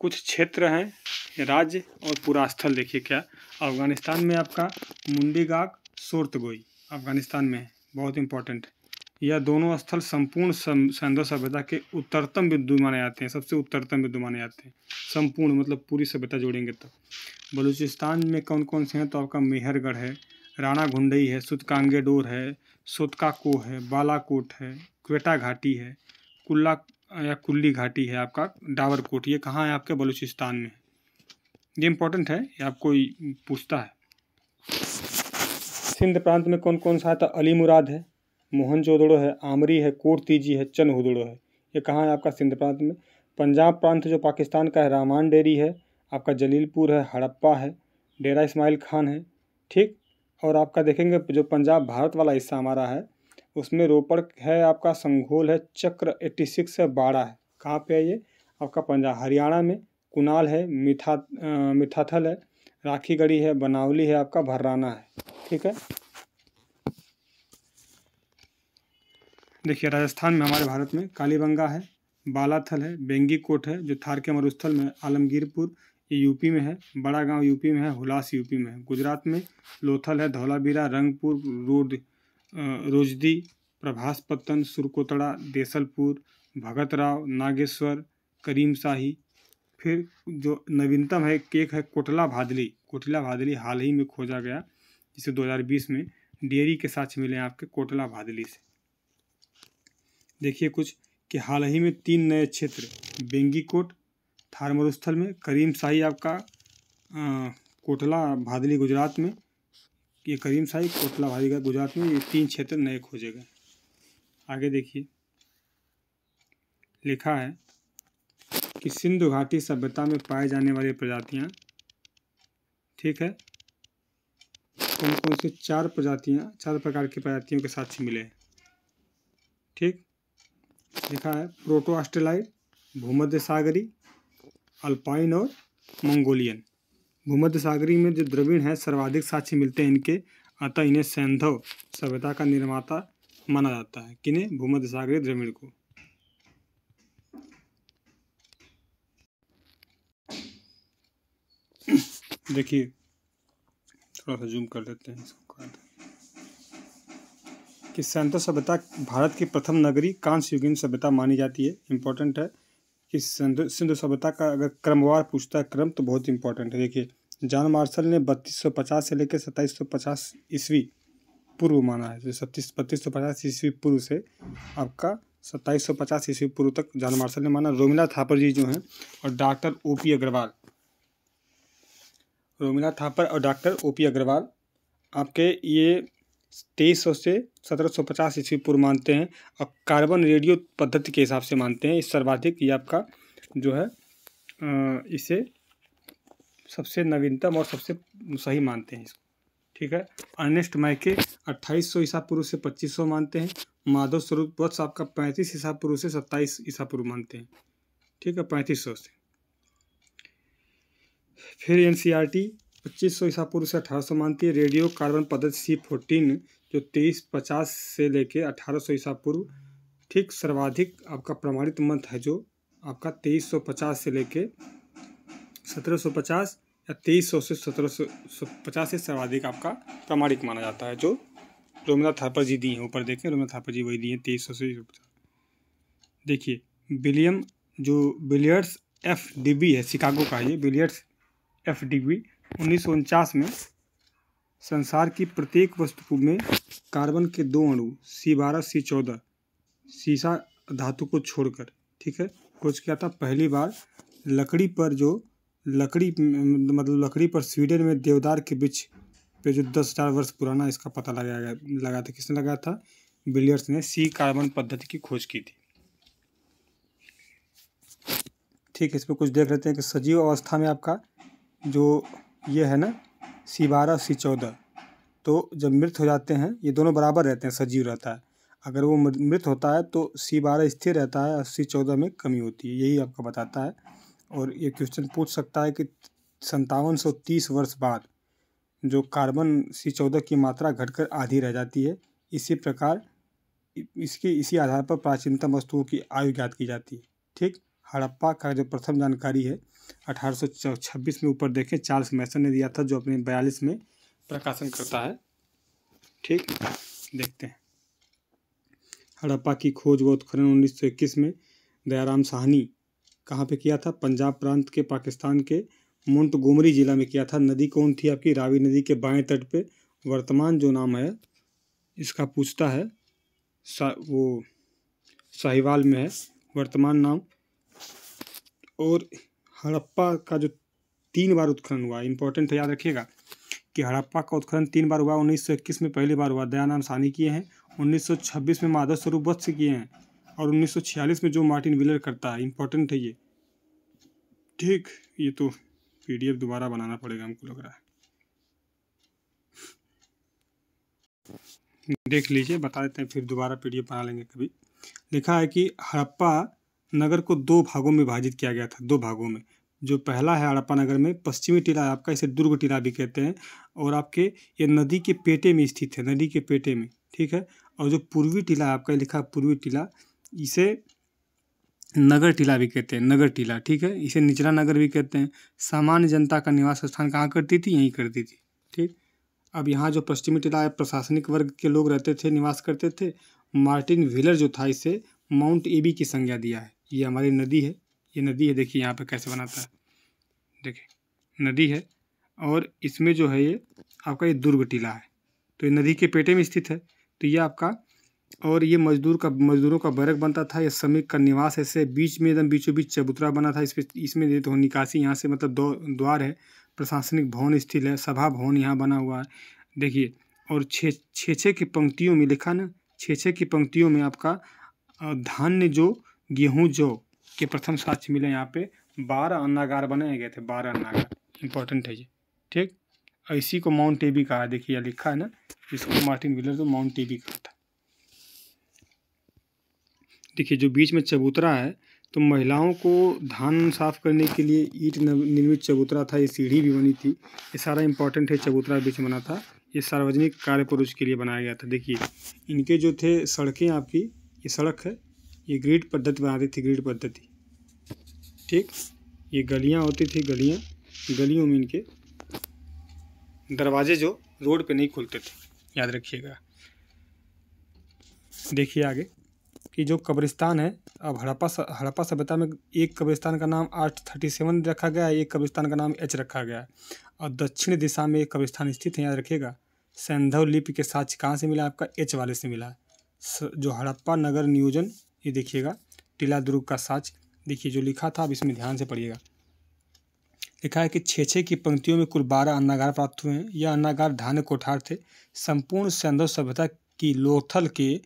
कुछ क्षेत्र हैं राज्य और पूरा स्थल। देखिए क्या, अफगानिस्तान में आपका मुंडीगाक सोर्तगोई अफगानिस्तान में है, बहुत इंपॉर्टेंट है। यह दोनों स्थल संपूर्ण सिंधु सभ्यता के उत्तरतम बिंदु माने जाते हैं, सबसे उत्तरतम बिंदु माने जाते हैं। संपूर्ण मतलब पूरी सभ्यता जोड़ेंगे तो। बलूचिस्तान में कौन कौन से हैं, तो आपका मेहरगढ़ है, राणा घुंडई है, सुतकांगे डोर है, सोतकाको है, बालाकोट है, क्वेटा घाटी है, कुल्ला या कुल्ली घाटी है, आपका डावरकोट। ये कहाँ है, आपके बलूचिस्तान में। ये इंपॉर्टेंट है, ये आपको पूछता है। सिंध प्रांत में कौन कौन सा है, तो अली मुराद है, मोहनजोदड़ो है, आमरी है, कोटतीजी है, चनहुदड़ो है। ये कहाँ है, आपका सिंध प्रांत में। पंजाब प्रांत जो पाकिस्तान का है, रामान डेरी है, आपका जलीलपुर है, हड़प्पा है, डेरा इस्माइल खान है, ठीक। और आपका देखेंगे जो पंजाब भारत वाला हिस्सा हमारा है, उसमें रोपड़ है, आपका संघोल है, चक्र 86 है, बाड़ा है। कहाँ पे है ये, आपका पंजाब। हरियाणा में कुनाल है, मिठाथल है, राखीगढ़ी है, बनावली है, आपका भर्राना है, ठीक है। देखिए राजस्थान में हमारे भारत में कालीबंगा है, बालाथल है, बेंगीकोट है जो थार के मरुस्थल में, आलमगीरपुर ये यूपी में है, बड़ा गांव यूपी में है, हुलास यूपी में है। गुजरात में लोथल है, धौलावीरा, रंगपुर, रोजदी, प्रभासपत्तन, सुरकोतड़ा, देसलपुर, भगतराव, नागेश्वर, करीम शाही। फिर जो नवीनतम है केक है कोटला भादली। कोटला भादली हाल ही में खोजा गया, जिसे 2020 में डेयरी के साक्ष्य मिले आपके कोटला भादली से। देखिए कुछ कि हाल ही में 3 नए क्षेत्र बेंगीकोट थार मरुस्थल में, करीम शाही आपका कोटला भादली गुजरात में, ये करीम शाही कोटला भादली गुजरात में, ये 3 क्षेत्र नए खोजे गए। आगे देखिए लिखा है कि सिंधु घाटी सभ्यता में पाए जाने वाली प्रजातियां, ठीक है, कौन कौन सी 4 प्रकार की प्रजातियों के साक्ष्य मिले, ठीक। लिखा है प्रोटो ऑस्ट्रेलाइड, भूमध्य सागरी, अल्पाइन और मंगोलियन। भूमध्य सागरी में जो द्रविड़ हैं सर्वाधिक साक्ष्य मिलते हैं इनके, अतः इन्हें सैंधव सभ्यता का निर्माता माना जाता है। किन्हें, भूमध्य सागरी द्रविड़ को। देखिए थोड़ा सा जूम कर देते हैं इसको, कि सैंधव सभ्यता भारत की प्रथम नगरी कांस्य युगीन सभ्यता मानी जाती है। इंपॉर्टेंट है कि सिंधु सभ्यता का अगर क्रमवार पूछता है क्रम, तो बहुत इंपॉर्टेंट है। देखिए जॉन मार्शल ने 3250 से लेकर 2750 ईस्वी पूर्व माना है, जो 3250 ईस्वी पूर्व से आपका 2750 ईस्वी पूर्व तक जॉन मार्शल ने माना। रोमिला थापर जी जो हैं और डॉक्टर ओपी अग्रवाल, रोमिला थापर और डॉक्टर ओपी अग्रवाल आपके ये 2300 से 1750 ईस्वी पूर्व मानते हैं, और कार्बन रेडियो पद्धति के हिसाब से मानते हैं। इस सर्वाधिक ये आपका जो है इसे सबसे नवीनतम और सबसे सही मानते हैं इसको, ठीक है। अर्नेस्ट मैके 2800 ईसा पूर्व से 2500 मानते हैं। माधव स्वरूप वत्स आपका 35 ईसा पूर्व से 27 ईसा पूर्व मानते हैं, ठीक है, 3500 से। फिर एनसीईआरटी 2500 ईसा पूर्व से 1800 मानती है। रेडियो कार्बन पद्धति C14 जो 2350 से लेके 1800 ईसा पूर्व, ठीक। सर्वाधिक आपका प्रमाणित मत है जो आपका 2350 से लेके 1750 या 2300 से 1750 से सर्वाधिक आपका प्रमाणिक माना जाता है, जो रोमिला थापर जी दी हैं। ऊपर देखें रोमिला थापर जी वही दी हैं 2300 से 1750। देखिए विलियम जो बिलियर्ड्स FDB है, शिकागो का, ये बिलियर्ड्स FDB 1949 में संसार की प्रत्येक वस्तु में कार्बन के 2 अणु C12 C14 सीसा धातु को छोड़कर, ठीक है, खोज किया था। पहली बार लकड़ी पर लकड़ी पर स्वीडन में देवदार के वृक्ष पे जो 10,000 वर्ष पुराना, इसका पता लगा था। किसने लगाया था, बिलियर्ड्स ने C कार्बन पद्धति की खोज की थी, ठीक है। इसमें कुछ देख लेते हैं कि सजीव अवस्था में आपका जो ये है ना C12 C14, तो जब मृत हो जाते हैं ये दोनों बराबर रहते हैं, सजीव रहता है। अगर वो मृत होता है तो C12 स्थिर रहता है और C14 में कमी होती है, यही आपका बताता है। और ये क्वेश्चन पूछ सकता है कि 5730 वर्ष बाद जो कार्बन C14 की मात्रा घटकर आधी रह जाती है, इसी प्रकार इसी आधार पर प्राचीनतम वस्तुओं की आयु ज्ञात की जाती है, ठीक। हड़प्पा का जो प्रथम जानकारी है 1826 में, ऊपर देखें चार्ल्स मैसन ने दिया था, जो अपने 42 में प्रकाशन करता है, ठीक। देखते हैं हड़प्पा की खोज व उत्खनन 1921 में दयाराम साहनी कहाँ पे किया था? पंजाब प्रांत के पाकिस्तान के मोंटगोमरी जिला में किया था। नदी कौन थी आपकी? रावी नदी के बाएं तट पे। वर्तमान जो नाम है इसका पूछता है वो साहिवाल में है वर्तमान नाम। और हड़प्पा का जो 3 बार उत्खनन हुआ, इंपॉर्टेंट है, याद रखिएगा कि हड़प्पा का उत्खनन 3 बार हुआ। 1921 में पहली बार हुआ, दयाराम साहनी किए हैं। 1926 में माधव स्वरूप वत्स किए हैं और 1946 में जो मार्टिन व्हीलर करता है। इंपॉर्टेंट है ये, ठीक। ये तो PDF दोबारा बनाना पड़ेगा हमको लग रहा है, देख लीजिए, बता देते हैं, फिर दोबारा PDF बना लेंगे कभी। लिखा है कि हड़प्पा नगर को 2 भागों में विभाजित किया गया था, 2 भागों में। जो पहला है हड़प्पा नगर में पश्चिमी टीला है आपका, इसे दुर्ग टीला भी कहते हैं, और आपके ये नदी के पेटे में स्थित है, नदी के पेटे में, ठीक है। और जो पूर्वी टीला है आपका, लिखा पूर्वी टीला, इसे नगर टीला भी कहते हैं, नगर टीला, ठीक है। इसे निचला नगर भी कहते हैं। सामान्य जनता का निवास स्थान कहाँ करती थी? यहीं करती थी, ठीक। अब यहाँ जो पश्चिमी टीला है, प्रशासनिक वर्ग के लोग रहते थे, निवास करते थे। मार्टिन व्हीलर जो था, इसे माउंट एबी की संज्ञा दिया है। ये हमारी नदी है, ये नदी है, देखिए यहाँ पे कैसे बनाता है, देखिए नदी है। और इसमें जो है ये आपका ये दुर्ग टीला है, तो ये नदी के पेटे में स्थित है। तो ये आपका, और ये मजदूरों का बैरक बनता था। ये श्रमिक का निवास ऐसे बीच में, एकदम बीचों बीच चबूतरा बना था। इसमें ये तो निकासी यहाँ से, मतलब द्वार है। प्रशासनिक भवन स्थित है, सभा भवन यहाँ बना हुआ है, देखिए। और छः की पंक्तियों में लिखा ना, 6 की पंक्तियों में आपका धान्य जो, गेहूँ जौ के प्रथम साक्ष्य मिले यहाँ पे। 12 अन्नागार बनाए गए थे, 12 अन्नागार, इंपॉर्टेंट है ये, ठीक। और इसी को माउंट एबी कहा, देखिए यहाँ लिखा है ना, इसको मार्टिन व्हीलर तो माउंट एबी कहा था। देखिए जो बीच में चबूतरा है, तो महिलाओं को धान साफ करने के लिए ईंट निर्मित चबूतरा था। ये सीढ़ी भी बनी थी, ये सारा इंपॉर्टेंट है। चबूतरा बीच में बना था, ये सार्वजनिक कार्य पुरुष के लिए बनाया गया था। देखिए इनके जो थे सड़कें आपकी, ये सड़क है, ये ग्रिड पद्धति बनाती थी, ग्रिड पद्धति, ठीक। ये गलियाँ होती थी, गलियों में इनके दरवाजे जो रोड पे नहीं खुलते थे, याद रखिएगा। देखिए आगे कि जो कब्रिस्तान है, अब हड़प्पा सभ्यता में एक कब्रिस्तान का नाम 837 रखा गया है, एक कब्रिस्तान का नाम H रखा गया है। और दक्षिण दिशा में एक कब्रिस्तान स्थित है, याद रखिएगा। सैंधव लिपि के साक्ष्य कहाँ से मिला? आपका H वाले से मिला है। जो हड़प्पा नगर नियोजन, ये देखिएगा, टीला दुर्ग का साक्ष्य, देखिए जो लिखा था, अब इसमें ध्यान से पढ़िएगा। लिखा है कि 6 की पंक्तियों में कुल 12 अन्नागार प्राप्त हुए हैं। यह अन्नागार धान्य कोठार थे। संपूर्ण सैंधव सभ्यता की लोथल के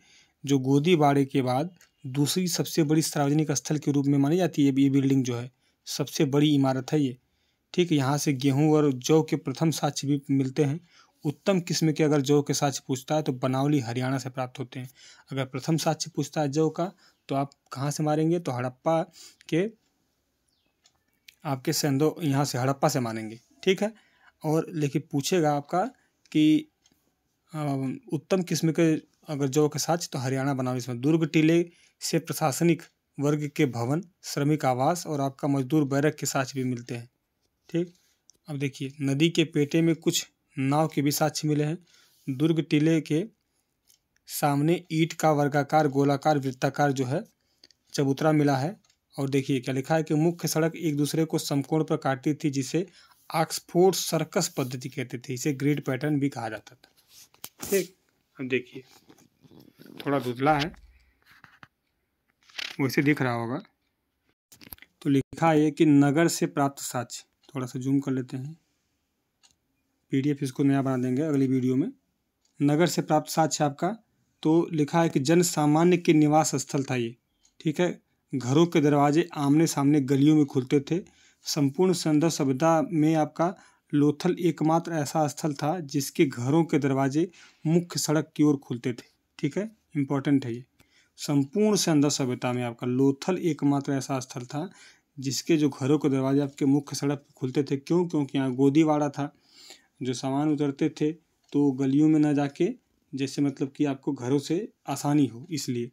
जो गोदीबाड़े के बाद दूसरी सबसे बड़ी सार्वजनिक स्थल के रूप में मानी जाती है। ये बिल्डिंग जो है सबसे बड़ी इमारत है ये, ठीक। यहाँ से गेहूं और जौ के प्रथम साक्ष्य भी मिलते हैं। उत्तम किस्म के अगर जौ के साक्ष्य पूछता है तो बनावली हरियाणा से प्राप्त होते हैं। अगर प्रथम साक्ष्य पूछता है जौ का, तो आप कहाँ से मारेंगे? तो हड़प्पा के, आपके सैंधव, यहाँ से हड़प्पा से मानेंगे, ठीक है। और लेकिन पूछेगा आपका कि उत्तम किस्म के अगर जौ के साक्ष्य, तो हरियाणा बनावली इसमें। दुर्ग टीले से प्रशासनिक वर्ग के भवन, श्रमिक आवास और आपका मजदूर बैरक के साक्ष्य भी मिलते हैं, ठीक। अब देखिए नदी के पेटे में कुछ नाव के भी साक्ष्य मिले हैं। दुर्ग टीले के सामने ईंट का वर्गाकार, गोलाकार, वृत्ताकार जो है चबूतरा मिला है। और देखिए क्या लिखा है कि मुख्य सड़क एक दूसरे को समकोण पर काटती थी, जिसे ऑक्सफोर्ड सर्कस पद्धति कहते थे। इसे ग्रिड पैटर्न भी कहा जाता था, ठीक। अब देखिए थोड़ा धुंधला है, वैसे दिख रहा होगा। तो लिखा है कि नगर से प्राप्त साक्ष्य, थोड़ा सा जूम कर लेते हैं, PDF इसको नया बना देंगे अगली वीडियो में। नगर से प्राप्त साक्ष्य आपका, तो लिखा है कि जन सामान्य के निवास स्थल था ये, ठीक है। घरों के दरवाजे आमने सामने गलियों में खुलते थे। संपूर्ण सैंधव सभ्यता में आपका लोथल एकमात्र ऐसा स्थल था जिसके घरों के दरवाजे मुख्य सड़क की ओर खुलते थे, ठीक है। इंपॉर्टेंट है ये। संपूर्ण सैंधव सभ्यता में आपका लोथल एकमात्र ऐसा स्थल था जिसके जो घरों के दरवाजे आपके मुख्य सड़क पर खुलते थे। क्यों? क्योंकि यहाँ गोदीवाड़ा था, जो सामान उतरते थे तो गलियों में न जाके, जैसे मतलब कि आपको घरों से आसानी हो, इसलिए।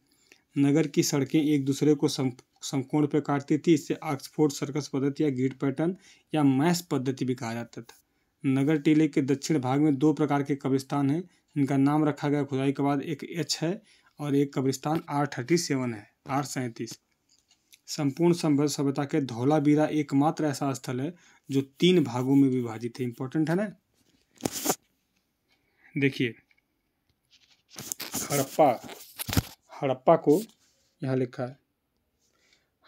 नगर की सड़कें एक दूसरे को समकोण पर काटती थी। इससे ऑक्सफोर्ड सर्कस पद्धति या ग्रिड पैटर्न या मैश पद्धति भी कहा जाता था। नगर टीले के दक्षिण भाग में 2 प्रकार के कब्रिस्तान हैं, इनका नाम रखा गया खुदाई के बाद। एक H है और एक कब्रिस्तान R37 है, R37। संपूर्ण सभ्यता के धौलावीरा एकमात्र ऐसा स्थल है जो 3 भागों में विभाजित है। इंपॉर्टेंट है ना। देखिए हड़प्पा को यहाँ लिखा है,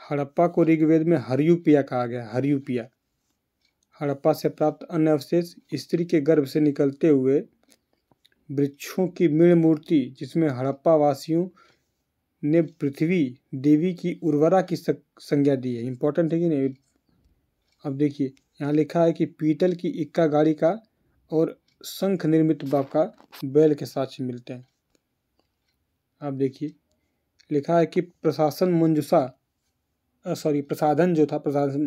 हड़प्पा को ऋग्वेद में हरियुपिया कहा गया। हरियुपिया हड़प्पा से प्राप्त अन्य अवशेष स्त्री के गर्भ से निकलते हुए वृक्षों की मृण मूर्ति, जिसमें हड़प्पा वासियों ने पृथ्वी देवी की उर्वरा की संज्ञा दी है। इंपॉर्टेंट है कि नहीं। अब देखिए यहाँ लिखा है कि पीतल की इक्का गाड़ी का और शंख निर्मित बाका बैल के साक्ष्य मिलते हैं। अब देखिए लिखा है कि प्रसाधन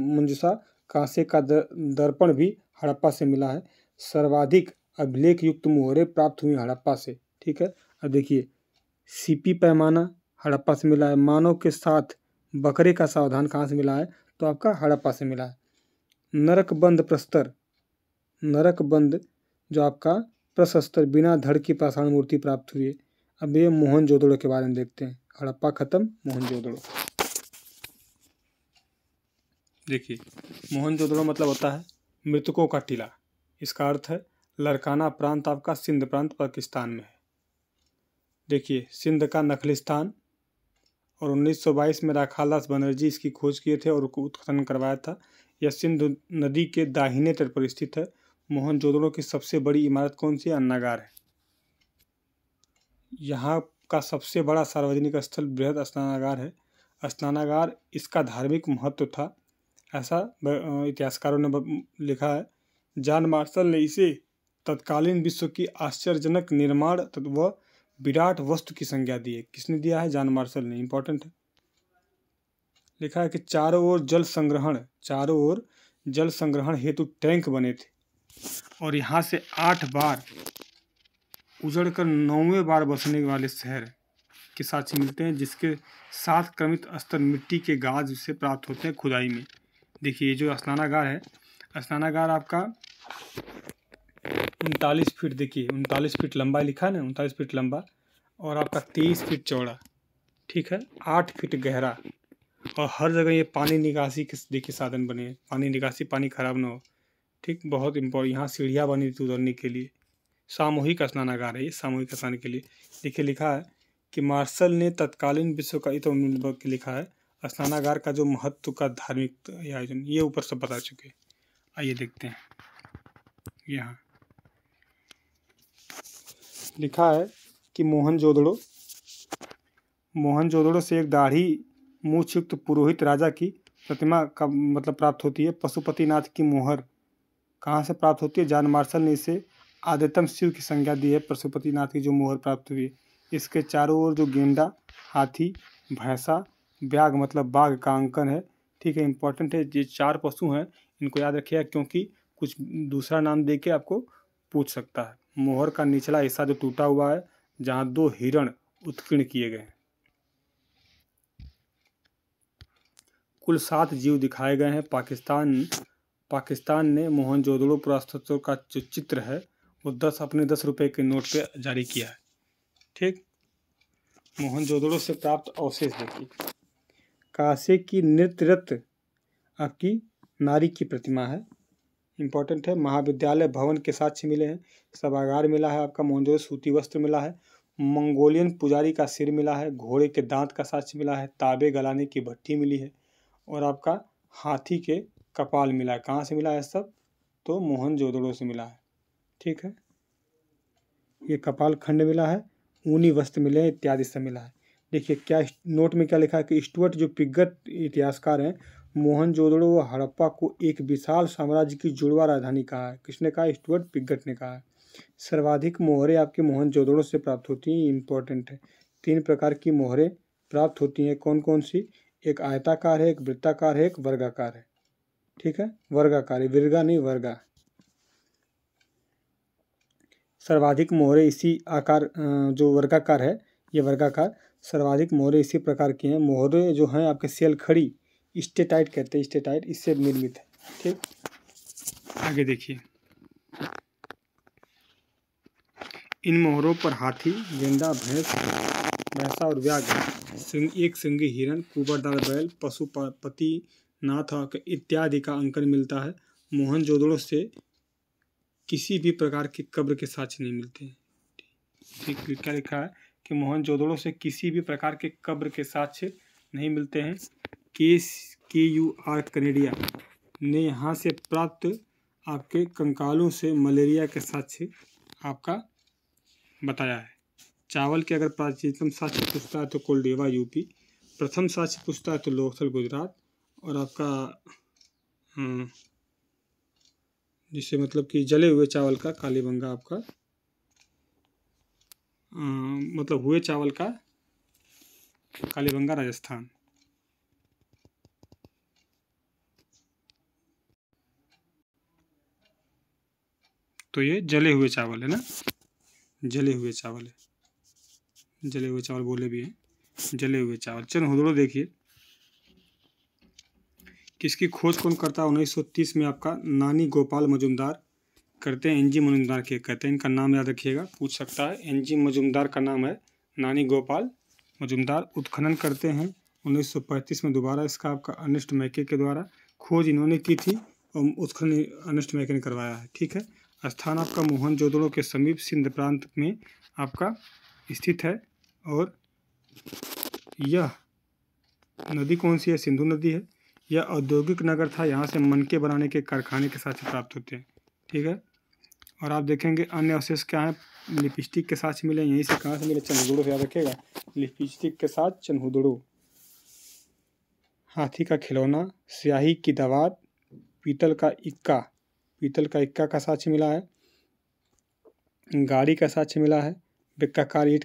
मंजूषा कांसे का दर्पण भी हड़प्पा से मिला है। सर्वाधिक अभिलेख युक्त मोहरें प्राप्त हुई हड़प्पा से। ठीक है। अब देखिए सीपी पैमाना हड़प्पा से मिला है। मानव के साथ बकरे का सावधान कहाँ से मिला है, तो आपका हड़प्पा से मिला है। नरकबंद जो आपका प्रशस्त्र बिना धड़ की पाषाण मूर्ति प्राप्त हुई है। अब ये मोहनजोदड़ो के बारे में देखते हैं। हड़प्पा खत्म, मोहनजोदड़ो। देखिए मोहनजोदड़ो मतलब होता है मृतकों का टीला। इसका अर्थ है लरकाना प्रांत आपका सिंध प्रांत पाकिस्तान में है। देखिए सिंध का नखलिस्तान, और 1922 में राखालदास बनर्जी इसकी खोज किए थे और उत्खनन करवाया था। यह सिंधु नदी के दाहिने तट पर स्थित है। मोहनजोदड़ो की सबसे बड़ी इमारत कौन सी है? अन्नागार है। यहाँ का सबसे बड़ा सार्वजनिक स्थल बृहद स्नानागार है। स्नानागार इसका धार्मिक महत्व था, ऐसा इतिहासकारों ने लिखा है। जॉन मार्शल ने इसे तत्कालीन विश्व की आश्चर्यजनक निर्माण व विराट वस्तु की संज्ञा दी है। किसने दिया है? जॉन मार्शल ने। इंपॉर्टेंट है। लिखा है कि चारों ओर जल संग्रहण हेतु टैंक बने थे और यहाँ से 8 बार उजड़कर 9वें बार बसने वाले शहर के साक्ष्य मिलते हैं, जिसके 7 क्रमित स्तर मिट्टी के गाज से प्राप्त होते हैं खुदाई में। देखिए जो स्नानागार है, स्नानागार आपका 39 फीट, देखिए 39 फीट लंबा लिखा है ना, 39 फीट लंबा, और आपका 23 फीट चौड़ा। ठीक है। 8 फीट गहरा, और हर जगह ये पानी निकासी के देखिए साधन बने हैं। पानी निकासी, पानी खराब ना हो। ठीक, बहुत इम्पोर्टेंट। यहाँ सीढ़ियाँ बनी थी उतरने के लिए। सामूहिक स्नानागार है ये, सामूहिक स्नान के लिए। देखिए लिखा है कि मार्शल ने तत्कालीन विश्व का लिखा है स्नानागार का जो महत्व का धार्मिक आयोजन, ये ऊपर सब बता चुके। आइए देखते हैं। यहाँ लिखा है कि मोहनजोदड़ो से एक दाढ़ी मूछ युक्त पुरोहित राजा की प्रतिमा का मतलब प्राप्त होती है। पशुपतिनाथ की मोहर कहाँ से प्राप्त होती है? जॉन मार्शल ने इसे आद्यतम शिव की संज्ञा दी है। पशुपतिनाथ की जो मोहर प्राप्त हुई है, इसके चारों ओर जो गेंडा, हाथी, भैंसा, व्याघ मतलब बाघ का अंकन है। ठीक है। इंपॉर्टेंट है। ये 4 पशु हैं, इनको याद रखिएगा, क्योंकि कुछ दूसरा नाम दे के आपको पूछ सकता है। मोहर का निचला हिस्सा जो टूटा हुआ है, जहाँ 2 हिरण उत्कीर्ण किए गए हैं। कुल 7 जीव दिखाए गए हैं। पाकिस्तान ने मोहनजोदड़ो पुरातत्व का जो चित्र है वो 10 रुपए के नोट पे जारी किया है। ठीक। मोहनजोदड़ो से प्राप्त अवशेष देखिए। कांसे की नृत्यरत आपकी नारी की प्रतिमा है। इंपॉर्टेंट है। महाविद्यालय भवन के साक्ष्य मिले हैं। सभागार मिला है आपका। मोहनजोदड़ो सूती वस्त्र मिला है। मंगोलियन पुजारी का सिर मिला है। घोड़े के दांत का साक्ष्य मिला है। ताबे गलाने की भट्टी मिली है, और आपका हाथी के कपाल मिला है। कहाँ से मिला है सब? तो मोहनजोदड़ो से मिला है। ठीक है। ये कपाल खंड मिला है, ऊनी वस्त्र मिले हैं, इत्यादि सब मिला है। देखिए क्या नोट में क्या लिखा है कि स्टुअर्ट जो पिगट इतिहासकार हैं, मोहनजोदड़ो व हड़प्पा को एक विशाल साम्राज्य की जुड़वा राजधानी कहा है। किसने कहा? स्टुअर्ट पिगट ने कहा है। सर्वाधिक मोहरें आपके मोहनजोदड़ो से प्राप्त होती हैं। इंपॉर्टेंट है। 3 प्रकार की मोहरें प्राप्त होती हैं। कौन कौन सी? एक आयताकार है, एक वृत्ताकार है, एक वर्गाकार है। ठीक है। वर्गाकार है, विर्गा नहीं, वर्गा। सर्वाधिक मोहरें इसी आकार जो वर्गाकार है, ये वर्गाकार। सर्वाधिक मोहरें इसी प्रकार की हैं। मोहरें जो हैं आपके सेल खड़ी, स्टेटाइट कहते हैं, स्टेटाइट, इससे निर्मित है। ठीक। आगे देखिए। इन मोहरों पर हाथी, गेंडा, भैंस, भैंसा और व्याघ्र, एक श्रृंगी हिरण, कुबरदार बैल, पशुपति नाथ इत्यादि का अंकन मिलता है। मोहनजोदड़ो से किसी भी प्रकार के कब्र के साक्ष्य नहीं मिलते हैं। ठीक, क्या लिखा है कि मोहनजोदड़ो से किसी भी प्रकार के कब्र के साक्ष्य नहीं मिलते हैं। KUR कनेडिया ने यहाँ से प्राप्त आपके कंकालों से मलेरिया के साक्ष्य आपका बताया है। चावल के अगर प्राचीनतम साक्ष्य पूछता है तो कोलडेवा यूपी, प्रथम साक्ष्य पूछता है तो लोथल गुजरात, और आपका जिससे मतलब कि जले हुए चावल का कालीबंगा आपका मतलब हुए चावल का कालीबंगा राजस्थान। तो ये जले हुए चावल है ना, जले हुए चावल है, जले हुए चावल बोले भी हैं, जले हुए चावल। चनहुदड़ो देखिए किसकी खोज कौन करता है? 1930 में आपका नानी गोपाल मजुमदार करते हैं। NG मजुमदार के कहते हैं, इनका नाम याद रखिएगा, पूछ सकता है। NG मजुमदार का नाम है नानी गोपाल मजुमदार। उत्खनन करते हैं 1935 में दोबारा इसका आपका अर्नेस्ट मैके के द्वारा। खोज इन्होंने की थी और उत्खनन अर्नेस्ट मैके ने करवाया है। ठीक है, स्थान आपका मोहनजोदड़ो के समीप सिंध प्रांत में आपका स्थित है। और यह नदी कौन सी है? सिंधु नदी है। यह औद्योगिक नगर था, यहाँ से मनके बनाने के कारखाने के साक्ष्य प्राप्त होते हैं। ठीक है, और आप देखेंगे अन्य अवशेष क्या है? लिपस्टिक के साक्ष्य मिले, यहीं से कहाँ से मिले? चनहुदड़ो से याद रखिएगा, लिपस्टिक के साथ चनहुदड़ो। हाथी का खिलौना, स्याही की दवात, पीतल का इक्का का साक्ष्य मिला है। गाड़ी का साक्ष्य मिला है। वृत्ताकार ईंट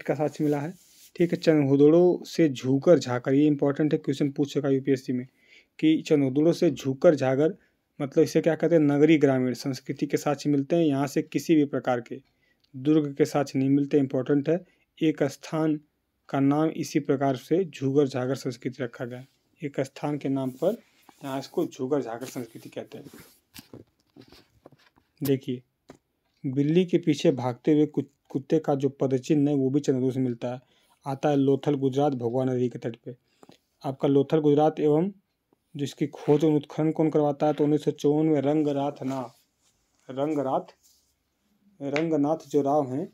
का साक्ष्य मिला है। ठीक है, चनहुदड़ो से झूकर झाकर, ये इंपॉर्टेंट है, क्वेश्चन पूछ सका UPSC में कि चनहुदड़ो से झूकर झाकर मतलब इसे क्या कहते हैं? नगरी ग्रामीण संस्कृति के साक्ष्य मिलते हैं। यहाँ से किसी भी प्रकार के दुर्ग के साक्ष्य नहीं मिलते। इंपॉर्टेंट है, एक स्थान का नाम इसी प्रकार से झूगर झागर संस्कृति रखा गया। एक स्थान के नाम पर यहाँ इसको झूगर झागर संस्कृति कहते हैं। देखिए, बिल्ली के पीछे भागते हुए कुत्ते का जो पदचिन्ह है वो भी चनहुदड़ो से मिलता है। आता है लोथल गुजरात, भगवा नदी के तट पे। आपका लोथल गुजरात एवं जिसकी खोज और उत्खनन कौन करवाता है? तो 1954 में रंगनाथ जो राव हैं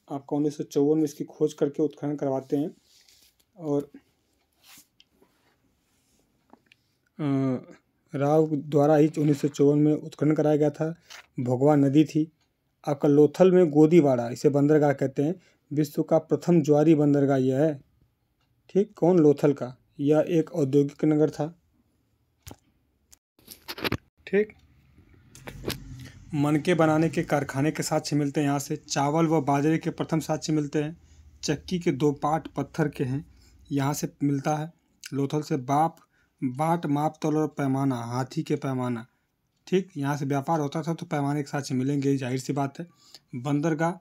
आपका 1954 में इसकी खोज करके उत्खनन करवाते हैं। और राव द्वारा ही 1954 में उत्खनन कराया गया था। भगवा नदी थी। आपका लोथल में गोदीवाड़ा, इसे बंदरगाह कहते हैं। विश्व का प्रथम ज्वारी बंदरगाह यह है। ठीक, कौन? लोथल का। यह एक औद्योगिक नगर था। ठीक, मनके बनाने के कारखाने के साक्ष्य मिलते हैं यहाँ से। चावल व बाजरे के प्रथम साक्ष्य मिलते हैं। चक्की के 2 पाट पत्थर के हैं, यहाँ से मिलता है। लोथल से बाट माप तौल और पैमाना, हाथी के पैमाना। ठीक, यहाँ से व्यापार होता था तो पैमाने के साक्ष्य मिलेंगे, जाहिर सी बात है। बंदरगाह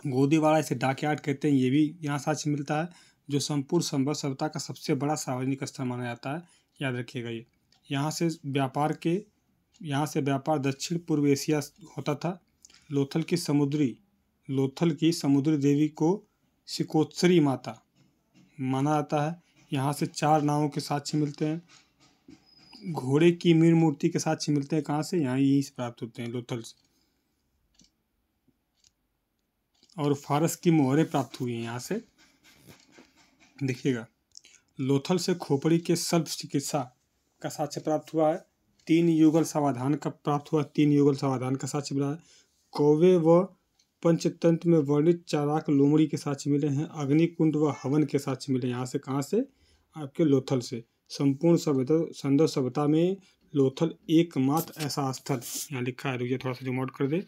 गोदीवाड़ा, इसे डॉकयार्ड कहते हैं, ये भी यहाँ साक्ष्य मिलता है। जो संपूर्ण संभव सभ्यता का सबसे बड़ा सार्वजनिक स्थल माना जाता है, याद रखिएगा ये। यहाँ से व्यापार दक्षिण पूर्व एशिया होता था। लोथल की समुद्री देवी को सिकोत्सरी माता माना जाता है। यहाँ से 4 नावों के साक्ष्य मिलते हैं। घोड़े की मीण मूर्ति के साक्ष्य मिलते हैं, कहाँ से? यहीं से प्राप्त होते हैं, लोथल से। और फारस की मोहरें प्राप्त हुई हैं यहाँ से। देखिएगा, लोथल से खोपड़ी के शल्य चिकित्सा का साक्ष्य प्राप्त हुआ है। 3 युगल समाधान का प्राप्त हुआ, 3 युगल समाधान का साक्ष्य मिला है। कौवे व पंचतंत्र में वर्णित चाराक लोमड़ी के साक्ष्य मिले हैं। अग्निकुंड व हवन के साक्ष्य मिले यहाँ से, कहाँ से? आपके लोथल से। संपूर्ण संदव सभ्यता में लोथल एकमात्र ऐसा स्थल, यहाँ लिखा है, रुकिए थोड़ा सा जूम आउट कर दे।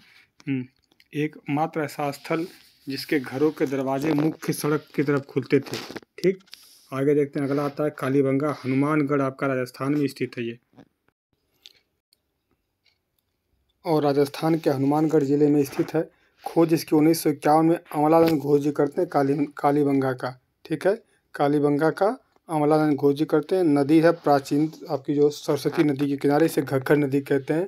एकमात्र ऐसा स्थल जिसके घरों के दरवाजे मुख्य सड़क की तरफ खुलते थे। ठीक, आगे देखते हैं। अगला आता है कालीबंगा, हनुमानगढ़ आपका राजस्थान में स्थित है ये, और राजस्थान के हनुमानगढ़ जिले में स्थित है। खोज इसकी 1951 में अमलानंद घोष जी करते हैं कालीबंगा का। ठीक है, कालीबंगा का अमलानंद घोष जी करते हैं। नदी है प्राचीन आपकी जो सरस्वती नदी के किनारे, इसे घग्गर नदी कहते हैं।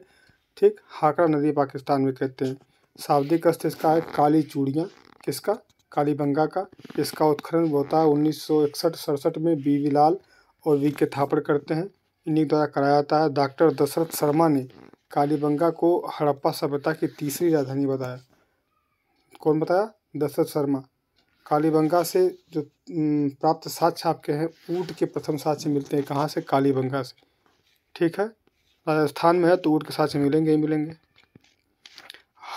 ठीक, हाकरा नदी पाकिस्तान में कहते हैं। शाब्दिक अर्थ इसका है काली चूड़ियाँ, किसका? कालीबंगा का। इसका उत्खनन होता है 1961-67 में बी.वी. लाल और वी.के. थापड़ करते हैं। इन्हीं द्वारा कराया जाता है। डॉक्टर दशरथ शर्मा ने कालीबंगा को हड़प्पा सभ्यता की तीसरी राजधानी बताया। कौन बताया? दशरथ शर्मा। कालीबंगा से जो प्राप्त साक्ष्य आपके हैं, ऊँट के प्रथम साक्ष्य मिलते हैं। कहाँ से? कालीबंगा से। ठीक है, राजस्थान में है तो ऊँट के साक्ष्य मिलेंगे ही मिलेंगे।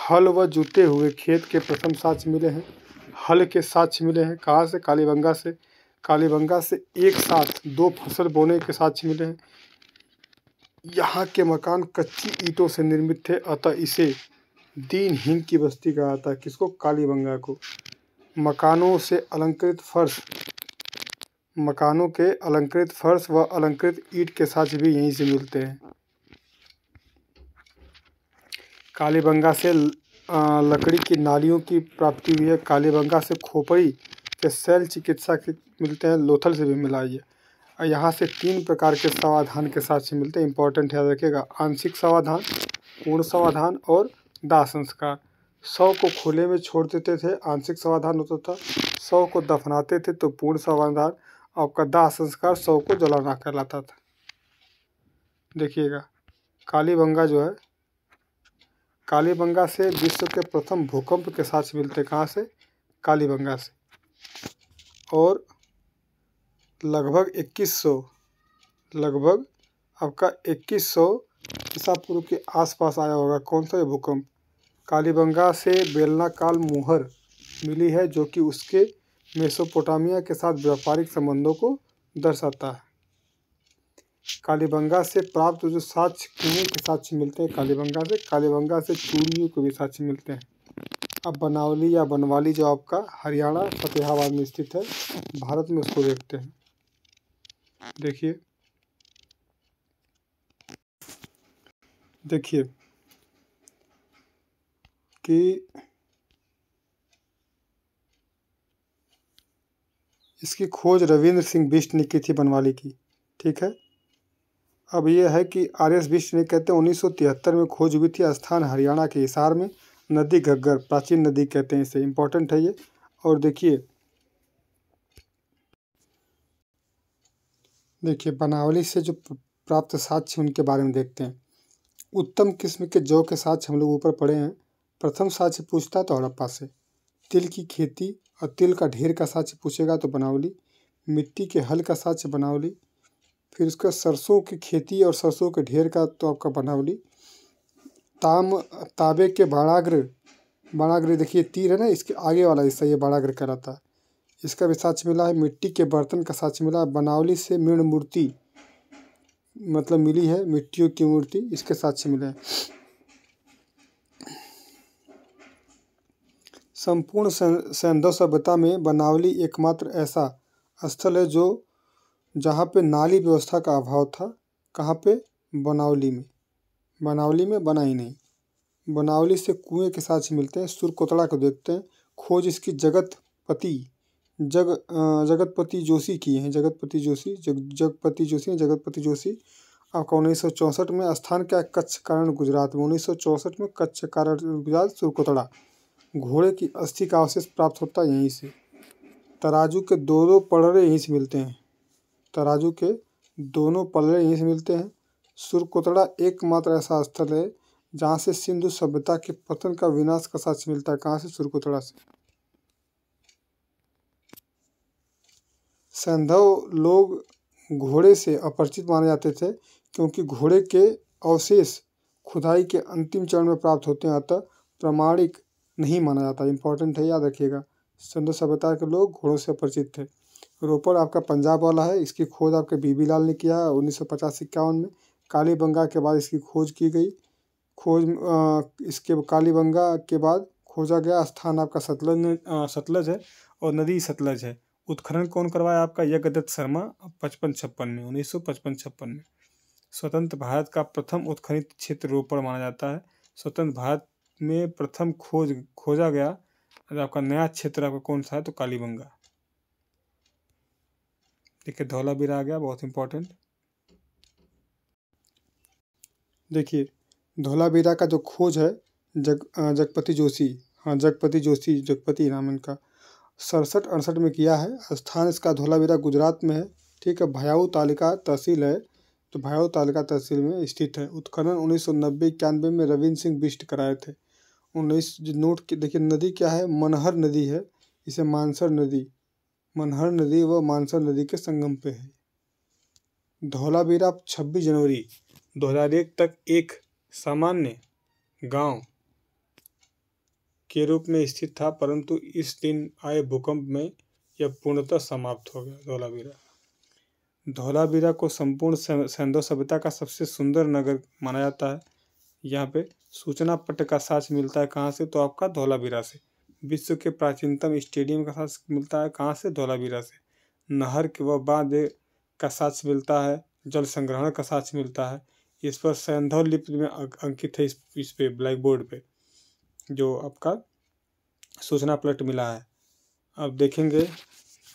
हल व जुते हुए खेत के प्रथम साक्ष्य मिले हैं। हल के साक्ष्य मिले हैं। कहाँ से? कालीबंगा से। कालीबंगा से एक साथ 2 फसल बोने के साक्ष्य मिले हैं। यहाँ के मकान कच्ची ईंटों से निर्मित थे, अतः इसे दीनहीन की बस्ती कहा जाता है। किसको? कालीबंगा को। मकानों के अलंकृत फर्श व अलंकृत ईंट के साक्ष्य भी यहीं से मिलते हैं। कालीबंगा से लकड़ी की नालियों की प्राप्ति हुई है। कालीबंगा से खोपड़ी के शैल चिकित्सा के मिलते हैं। लोथल से भी मिला है। और यहाँ से 3 प्रकार के समाधान के साक्ष्य मिलते हैं। इंपॉर्टेंट याद रखिएगा, आंशिक समाधान, पूर्ण समाधान और दाह संस्कार। शव को खुले में छोड़ देते थे, आंशिक समाधान होता था। शव को दफनाते थे तो पूर्ण समाधान। आपका दाह संस्कार शव को जलाना कहलाता था। देखिएगा, कालीबंगा जो है, कालीबंगा से विश्व के प्रथम भूकंप के साक्ष्य मिलते हैं। कहाँ से? कालीबंगा से। और लगभग 2100 ईसा पूर्व के आसपास आया होगा। कौन सा ये भूकंप? कालीबंगा से बेलनाकाल मुहर मिली है, जो कि उसके मेसोपोटामिया के साथ व्यापारिक संबंधों को दर्शाता है। कालीबंगा से प्राप्त जो साक्ष्य, कुएं के साक्ष्य मिलते हैं कालीबंगा से चूड़ियों के भी साक्ष्य मिलते हैं। अब बनावली या बनवाली जो आपका हरियाणा फतेहाबाद में स्थित है, भारत में, उसको देखते हैं। देखिए कि इसकी खोज रविंद्र सिंह बिष्ट ने की थी, बनवाली की। ठीक है, अब यह है कि आर.एस. बिष्ट ने कहते हैं 1973 में खोज हुई थी। स्थान हरियाणा के हिसार में। नदी घग्गर, प्राचीन नदी कहते हैं इसे। इंपॉर्टेंट है ये। और देखिए बनावली से जो प्राप्त साक्ष्य उनके बारे में देखते हैं। उत्तम किस्म के जौ के साक्ष्य हम लोग ऊपर पढ़े हैं। प्रथम साक्ष्य पूछता है तो हड़प्पा से। तिल की खेती और तिल का ढेर का साक्ष्य पूछेगा तो बनावली। मिट्टी के हल का साक्ष्य बनावली। फिर उसका सरसों की खेती और सरसों के ढेर का तो आपका बनावली। तांबे के बाणाग्र देखिए, तीर है ना, इसके आगे वाला हिस्सा ये बाणाग्र कहलाता है। इसका भी साक्ष्य मिला है। मिट्टी के बर्तन का साक्ष्य मिला है। बनावली से मृण मूर्ति मतलब मिली है, मिट्टियों की मूर्ति, इसके साक्ष्य मिले हैं। संपूर्ण सैंधव सभ्यता में बनावली एकमात्र ऐसा स्थल है जो जहाँ पे नाली व्यवस्था का अभाव था। कहाँ पे? बनावली में। बनावली में बना ही नहीं। बनावली से कुएं के साक्ष्य मिलते हैं। सुरकोतड़ा को देखते हैं। खोज इसकी जगतपति जोशी की है। जगतपति जोशी आपका 1964 में। स्थान क्या है? कच्छ कारण, गुजरात में। 1964 में कच्छ कारण, गुजरात, सुरकोतड़ा। घोड़े की अस्थि का अवशेष प्राप्त होता है यहीं से। तराजू के दोनों पलड़े यहीं से मिलते हैं। सुरकोतड़ा एकमात्र ऐसा स्थल है जहाँ से सिंधु सभ्यता के पतन का, विनाश का साक्ष्य मिलता है। कहाँ से? सुरकोतड़ा से। सैंधव लोग घोड़े से अपरिचित माने जाते थे, क्योंकि घोड़े के अवशेष खुदाई के अंतिम चरण में प्राप्त होते हैं, अतः प्रामाणिक नहीं माना जाता। इंपॉर्टेंट है, याद रखिएगा। सिंधु सभ्यता के लोग घोड़ों से अपरिचित थे। रोपड़ आपका पंजाब वाला है। इसकी खोज आपके बी.वी. लाल ने किया है 1950-51 में। कालीबंगा के बाद इसकी खोज की गई। इसके कालीबंगा के बाद खोजा गया स्थान आपका सतलज है और नदी सतलज है। उत्खनन कौन करवाया? आपका यज्ञदत्त शर्मा 55-56 में, 1955-56 में। स्वतंत्र भारत का प्रथम उत्खनित क्षेत्र रोपड़ माना जाता है। स्वतंत्र भारत में प्रथम खोजा गया आपका नया क्षेत्र आपका कौन सा है? तो कालीबंगा। देखिए धौलावीरा आ गया, बहुत इंपॉर्टेंट। देखिए धौलावीरा का जो खोज है जगपति जोशी, जगपति नाम इनका। 67-68 में किया है। स्थान इसका धोलावीरा गुजरात में है। ठीक है, भयाऊ तालिका तहसील है, तो भयाऊ तालिका तहसील में स्थित है। उत्खनन 1990-91 में रविंद्र सिंह बिष्ट कराए थे। 19 नोट की देखिए, नदी क्या है, मनहर नदी है, इसे मानसर नदी, मनहर नदी व मानसर नदी के संगम पे है। धौलावीरा 26 जनवरी 2001 तक एक सामान्य गांव के रूप में स्थित था, परंतु इस दिन आए भूकंप में यह पूर्णतः समाप्त हो गया। धौलावीरा को संपूर्ण सैंधव सभ्यता का सबसे सुंदर नगर माना जाता है। यहाँ पे सूचना पट्ट का साक्ष्य मिलता है कहाँ से, तो आपका धौलावीरा से। विश्व के प्राचीनतम स्टेडियम का साक्ष्य मिलता है कहाँ से, धौलावीरा से। नहर के व बांध का साक्ष्य मिलता है, जल संग्रहण का साक्ष्य मिलता है। इस पर सैंधव लिपि में अंकित है, इस पे ब्लैक बोर्ड पे जो आपका सूचना पलट मिला है। अब देखेंगे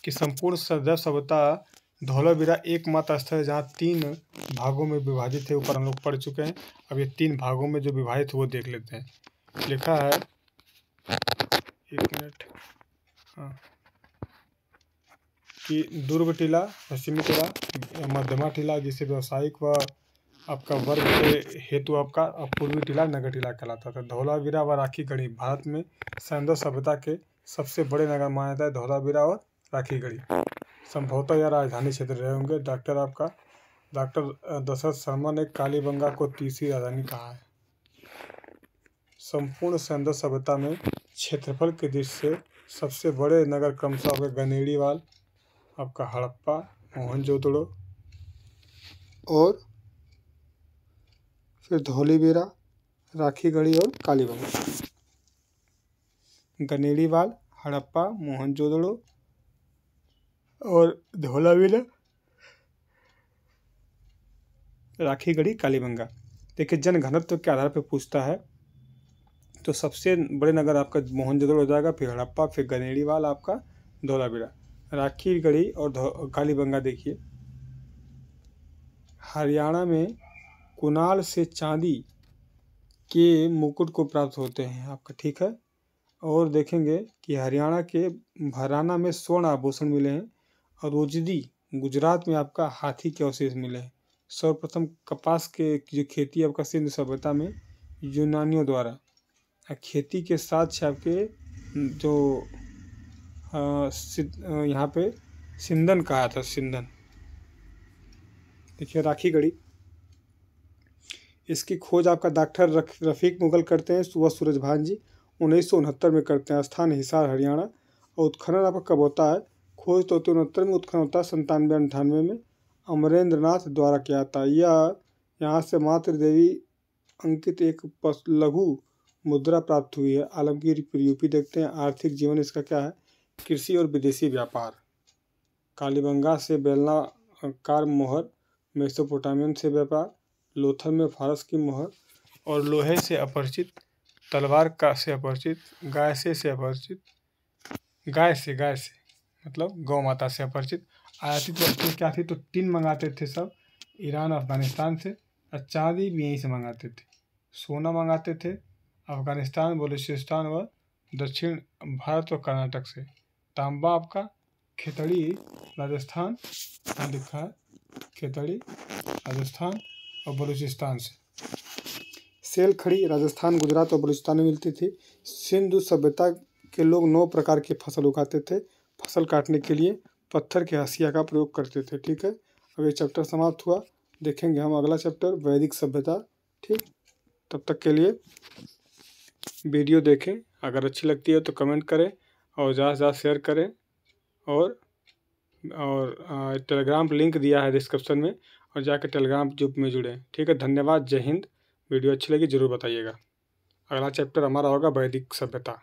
कि संपूर्ण सैंधव सभ्यता धौलावीरा एकमात्र स्थल है जहाँ 3 भागों में विभाजित है। ऊपर हम लोग पढ़ चुके हैं। अब ये 3 भागों में जो विभाजित है वो देख लेते हैं। लिखा है, एक मिनट, हाँ, कि दुर्ग टीला, पश्चिमी टीला, मध्यमा टीला जिसे व्यावसायिक व आपका वर्ग के हेतु आपका पूर्वी टीला नगर टीला कहलाता था। धौलावीरा व राखीगढ़ी भारत में सैंधव सभ्यता के सबसे बड़े नगर माना जाता है, धौलावीरा और राखीगढ़ी। संभवतः यह राजधानी क्षेत्र रहे होंगे। डॉक्टर दशरथ शर्मा ने कालीबंगा को तीसरी राजधानी कहा है। संपूर्ण सैंधव सभ्यता में क्षेत्रफल की दृष्टि से सबसे बड़े नगर क्रमशः आपके गनेड़ीवाल, आपका हड़प्पा, मोहनजोदड़ो और फिर धौलावीरा, राखीगढ़ी और कालीबंगा। गनेड़ीवाल, हड़प्पा, मोहनजोदड़ो और धौलावीरा, राखीगढ़ी, कालीबंगा। देखिए, जनघनत्व के आधार पर पूछता है तो सबसे बड़े नगर आपका मोहनजोदड़ो हो जाएगा, फिर हड़प्पा, फिर गनेड़ीवाल, आपका धौलावीरा, राखीगढ़ी और कालीबंगा। देखिए, हरियाणा में कुनाल से चांदी के मुकुट को प्राप्त होते हैं आपका। ठीक है, और देखेंगे कि हरियाणा के भराना में स्वर्ण आभूषण मिले हैं और रोजदी गुजरात में आपका हाथी के अवशेष मिले हैं। सर्वप्रथम कपास के जो खेती आपका सिंधु सभ्यता में यूनानियों द्वारा खेती के साथ आपके जो यहाँ पे सिंधन कहा था, सिंधन। देखिए, राखीगढ़ी, इसकी खोज आपका डॉक्टर रफीक मुगल करते हैं, वह सूरजभान जी 1969 में करते हैं। स्थान हिसार, हरियाणा। और उत्खनन आपका कब होता है, खोज तो 69 में, उत्खनन होता है 97-98 में, अमरेंद्र नाथ द्वारा किया था। यह यहाँ से मातृ देवी अंकित एक लघु मुद्रा प्राप्त हुई है। आलमगीर यूपी देखते हैं। आर्थिक जीवन इसका क्या है, कृषि और विदेशी व्यापार। कालीबंगा से बेलनाकार मोहर, मेसोपोटामियन से व्यापार, लोथल में फारस की मोहर और लोहे से अपरिचित, तलवार का से अपरिचित, गाय से अपरिचित, गाय से मतलब गौ माता से अपरिचित। आयातित वस्तुएं क्या थी, तो टिन मंगाते थे सब ईरान, अफगानिस्तान से, और चांदी भी यहीं से मंगाते थे। सोना मंगाते थे अफगानिस्तान, बलूचिस्तान व दक्षिण भारत व कर्नाटक से। तांबा आपका खेतड़ी, राजस्थान, लिखा है खेतड़ी, राजस्थान और बलूचिस्तान से। सेल खड़ी राजस्थान, गुजरात और बलूचिस्तान में मिलती थी। सिंधु सभ्यता के लोग 9 प्रकार की फसल उगाते थे। फसल काटने के लिए पत्थर के हंसिया का प्रयोग करते थे। ठीक है, अब ये चैप्टर समाप्त हुआ। देखेंगे हम अगला चैप्टर, वैदिक सभ्यता। ठीक, तब तक के लिए वीडियो देखें, अगर अच्छी लगती है तो कमेंट करें और ज़्यादा से ज़्यादा शेयर करें। और टेलीग्राम लिंक दिया है डिस्क्रिप्शन में, और जाकर टेलीग्राम ग्रुप में जुड़ें। ठीक है, धन्यवाद, जय हिंद। वीडियो अच्छी लगी ज़रूर बताइएगा। अगला चैप्टर हमारा होगा वैदिक सभ्यता।